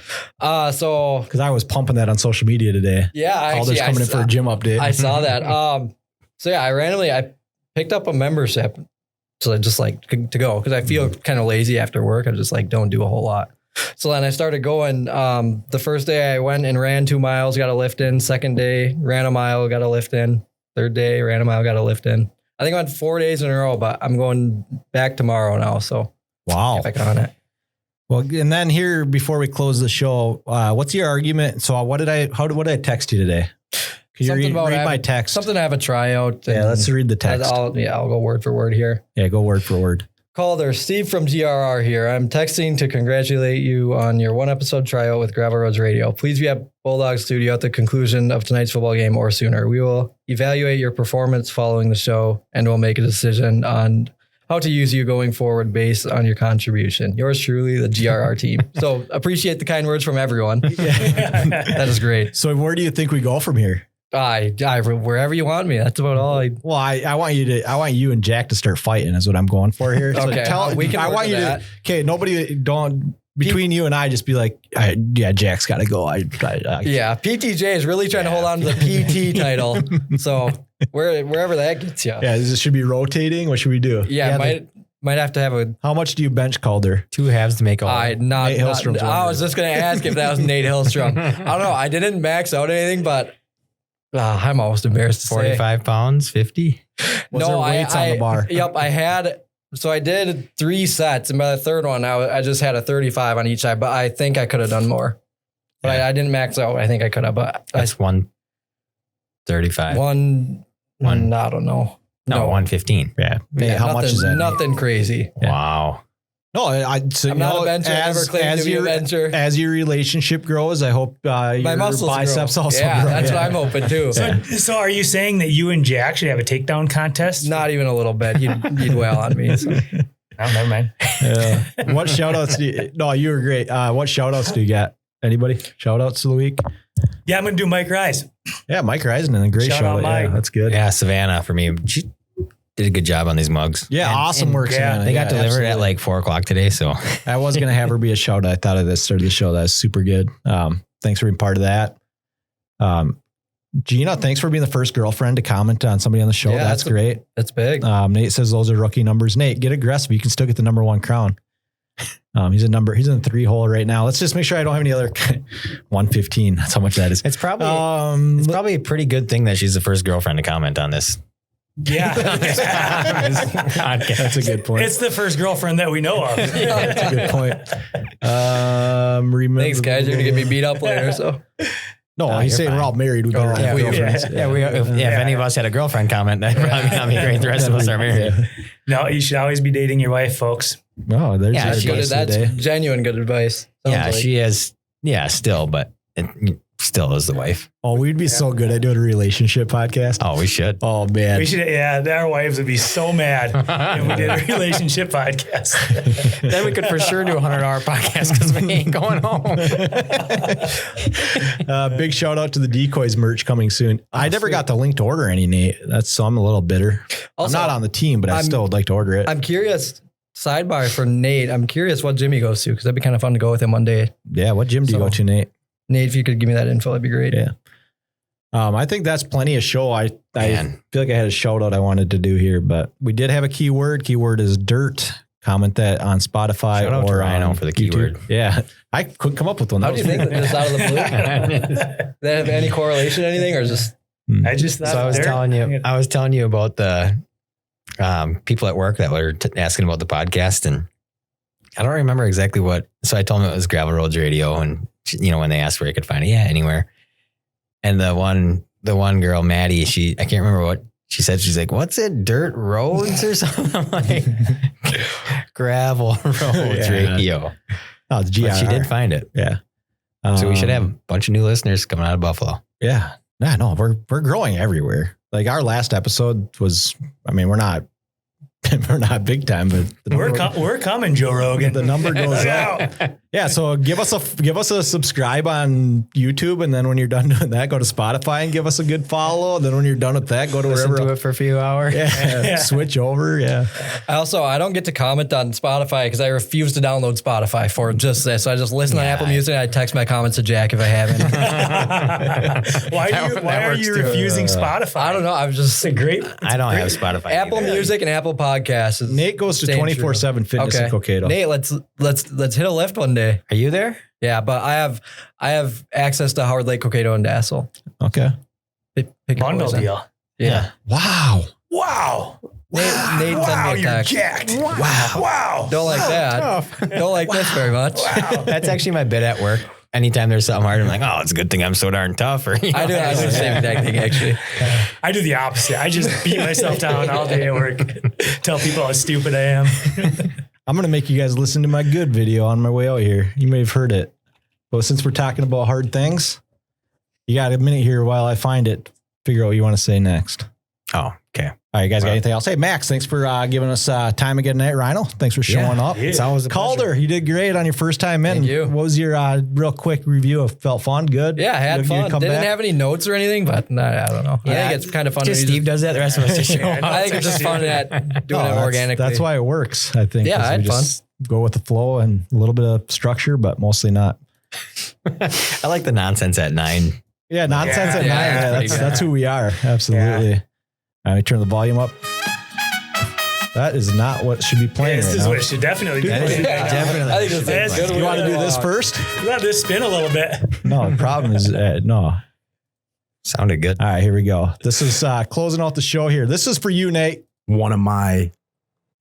So Because I was pumping that on social media today. yeah, Calder's coming in for a gym update. I saw that. So yeah, I picked up a membership. So just like to go because I feel kind of lazy after work. I just like don't do a whole lot. So then I started going. The first day I went and ran 2 miles, got a lift in. Second day, ran a mile, got a lift in. Third day, ran a mile, got a lift in. I think I went 4 days in a row, but I'm going back tomorrow now. So Wow. get back on it. Well, and then here before we close the show, what's your argument? So what did I text you today? Can you Something about read my having- text? Something to have a tryout. Yeah, let's read the text. I'll go word for word here. Yeah, go word for word. Calder, Steve from GRR here. I'm texting to congratulate you on your 1-episode tryout with Gravel Roads Radio. Please be at Bulldog Studio at the conclusion of tonight's football game or sooner. We will evaluate your performance following the show and we'll make a decision on how to use you going forward based on your contribution. Yours truly, the GRR team. So appreciate the kind words from everyone. That is great. So where do you think we go from here? I wherever you want me. That's about all. Well, I want you and Jack to start fighting is what I'm going for here. So Okay, we can I work want with you that. to, okay, nobody don't, between you and I just be like, yeah, Jack's got to go. Yeah, PTJ is really trying to hold on to the PT title. So wherever that gets you. Yeah, this should be rotating. What should we do? Yeah, might have to have a. How much do you bench Calder? 2 halves to make all. Nate Hillstrom's I was just going to ask if that was Nate Hillstrom. I don't know. I didn't max out anything, but I'm almost embarrassed to say. 45 pounds, 50. Was there weights on the bar? Yep, I had. So I did 3 sets, and by the third one, I just had a 35 on each side. But I think I could have done more. But I didn't max out. I think I could have. But That's 135. I don't know. No, 115. Yeah. Nate, how much is that? Nate? Nothing crazy. Yeah. Wow. No, so I'm not a bencher. I never claimed to be a bencher. As your relationship grows, I hope your muscles biceps grow. also Yeah, grow. that's what I'm hoping too. So are you saying that you and Jack should have a takedown contest? Not even a little bit. He'd wail on me. So. Oh, never mind. Yeah. What shout outs do you, no, you were great. What shout outs do you got? Anybody? Shout outs of the week? Yeah, I'm going to do Mike Rise. Yeah, Mike Reisman, a great Shout shout out out. Mike. Yeah, that's good. Yeah, Savannah for me. She did a good job on these mugs. Yeah, And- awesome and work. Savannah. They got Yeah, delivered at absolutely. like 4:00 today. So I was going to have her be a shout out. I thought of this start of the show. That's super good. Thanks for being part of that. Gina, thanks for being the first girlfriend to comment on somebody on the show. Yeah, that's great. That's big. Nate says those are rookie numbers. Nate, get aggressive. You can still get the number 1 crown. He's in the 3 hole right now. Let's just make sure I don't have any other 115. That's how much that is. it's probably a pretty good thing that she's the first girlfriend to comment on this. Yeah. podcast. That's a good point. It's the first girlfriend that we know of. That's a good point. Remember, Thanks, guys. You're gonna get me beat up later. So No, he's you're saying fine. we're all married. We don't have girlfriends. If any of us had a girlfriend comment, that'd probably not be great. The rest of us are married. No, you should always be dating your wife, folks. Oh, there's Yeah, your she- advice that's today. genuine good advice. Sounds Yeah, like. she is. Yeah, still, but it still is the wife. Oh, we'd be so good at doing a relationship podcast. Oh, we should. Oh man, We should, our wives would be so mad if we did a relationship podcast. Then we could for sure do a 100-hour podcast because we ain't going home. big shout out to the Decoys merch coming soon. I never got the link to order any, Nate. So I'm a little bitter. Also, I'm not on the team, but I still would like to order it. I'm curious. Sidebar for Nate. I'm curious what gym he goes to because that'd be kind of fun to go with him one day. Yeah, what gym do you go to, Nate? Nate, if you could give me that info, that'd be great. Yeah. I think that's plenty of show. I feel like I had a shout out I wanted to do here, but we did have a keyword. Keyword is dirt. Comment that on Spotify Shout out to or Rhino on for the YouTube. keyword. Yeah, I couldn't come up with one. How do you think that just out of the blue? Did that have any correlation to anything or just? I just thought So I was telling you about the people at work that were asking about the podcast, and I don't remember exactly what. So I told them it was Gravel Roads Radio, and when they asked where I could find it, yeah, anywhere. And the one girl, Maddie, I can't remember what she said. She's like, "What's it? Dirt roads or something?" I'm like, Gravel Roads Radio. Oh, it's But she did find it. Yeah. So we should have a bunch of new listeners coming out of Buffalo. Yeah. Yeah, no, we're growing everywhere. Like our last episode was, I mean, we're not big time, but we're coming, Joe Rogan. The number goes up. Yeah, so give us a subscribe on YouTube, and then when you're done doing that, go to Spotify and give us a good follow. And then when you're done with that, go to Listen wherever. to it for a few hours. Yeah, switch over. Yeah. I don't get to comment on Spotify because I refuse to download Spotify for just this. So I just listen on Apple Music and I text my comments to Jack if I haven't. Why are you refusing Spotify? I don't know. I'm just great. I don't have Spotify. Apple Music and Apple Podcasts. Nate goes to 24/7 fitness in Cokato. Nate, let's hit a lift one day. Are you there? Yeah, but I have access to Howard Lake, Cokato, and Dassel. Okay. Bundle deal. Yeah. Wow. Nate sent me a text. Jacked. Wow. Don't like that. Don't like this very much. Wow. That's actually my bit at work. Anytime there's something hard, I'm like, oh, it's a good thing I'm so darn tough. Or, I do the same exact thing, actually. I do the opposite. I just beat myself down all day at work. Tell people how stupid I am. I'm going to make you guys listen to my good video on my way out here. You may have heard it. But since we're talking about hard things, you got a minute here while I find it. Figure out what you want to say next. Oh, okay. All right, you guys got anything else? Hey, Max, thanks for giving us time again tonight. Rhino, thanks for showing up. It's always a Calder, pleasure. you did great on your first time in. Thank you. What was your real quick review? Felt fun? Good? Yeah, I had fun. Didn't have any notes or anything, but I don't know. Yeah, I think it's kind of fun. Just Steve does that. The rest of us just show up. I think it's just fun at doing it organically. That's why it works, I think. Yeah, I had fun. Go with the flow and a little bit of structure, but mostly not. I like the nonsense at 9. Yeah, nonsense at 9. Yeah, That's who we are. Absolutely. Yeah. Let me turn the volume up. That is not what should be playing. This right is now. what it should definitely be. Definitely. I think that's Yes. good. You want to do this first? Let this spin a little bit. No, the problem is no. Sounded good. All right, here we go. This is closing out the show here. This is for you, Nate. One of my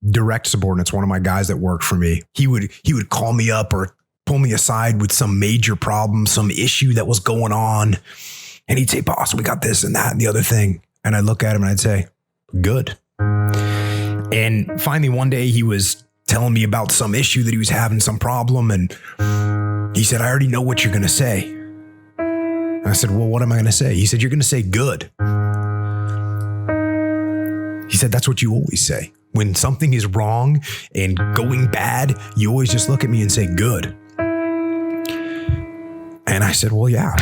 direct subordinates, one of my guys that worked for me, he would call me up or pull me aside with some major problem, some issue that was going on. And he'd say, boss, we got this and that and the other thing. And I'd look at him and I'd say, good. And finally, one day he was telling me about some issue that he was having, some problem. And he said, I already know what you're going to say. And I said, well, what am I going to say? He said, you're going to say good. He said, that's what you always say. When something is wrong and going bad, you always just look at me and say good. And I said, well, yeah,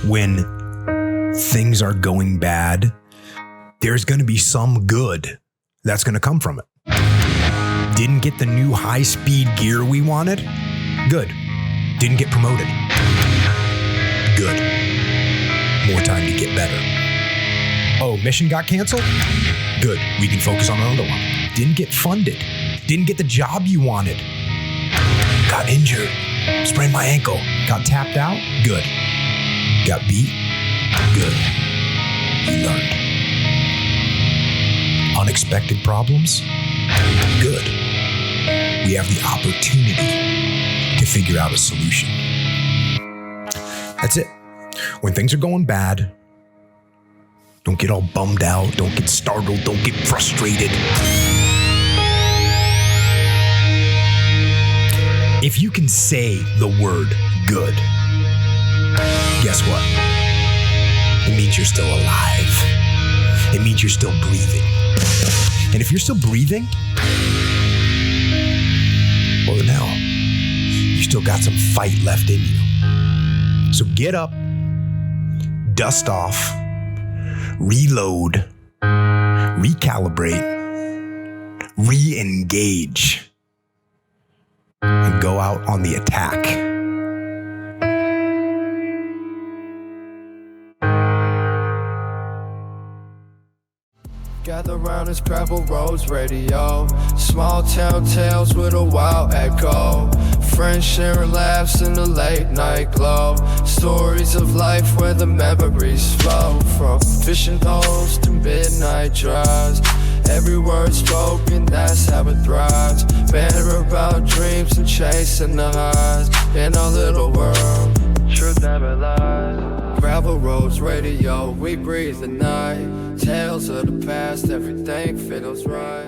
when things are going bad, there's going to be some good that's going to come from it. Didn't get the new high-speed gear we wanted? Good. Didn't get promoted? Good. More time to get better. Oh, mission got canceled? Good. We can focus on another one. Didn't get funded. Didn't get the job you wanted. Got injured. Sprained my ankle. Got tapped out? Good. Got beat? Good. You learned. Unexpected problems? Good. We have the opportunity to figure out a solution. That's it. When things are going bad, don't get all bummed out. Don't get startled. Don't get frustrated. If you can say the word good, guess what? It means you're still alive. It means you're still breathing. And if you're still breathing, well, then hell, you still got some fight left in you. So get up, dust off, reload, recalibrate, re-engage, and go out on the attack. Gather round this gravel roads radio. Small town tales with a wild echo. Friends sharing laughs in the late night glow. Stories of life where the memories flow. From fishing holes to midnight drives. Every word spoken, that's how it thrives. Banter about dreams and chasing the highs. In our little world, truth never lies. Gravel roads radio, we breathe the night. Tales of the past, everything feels right.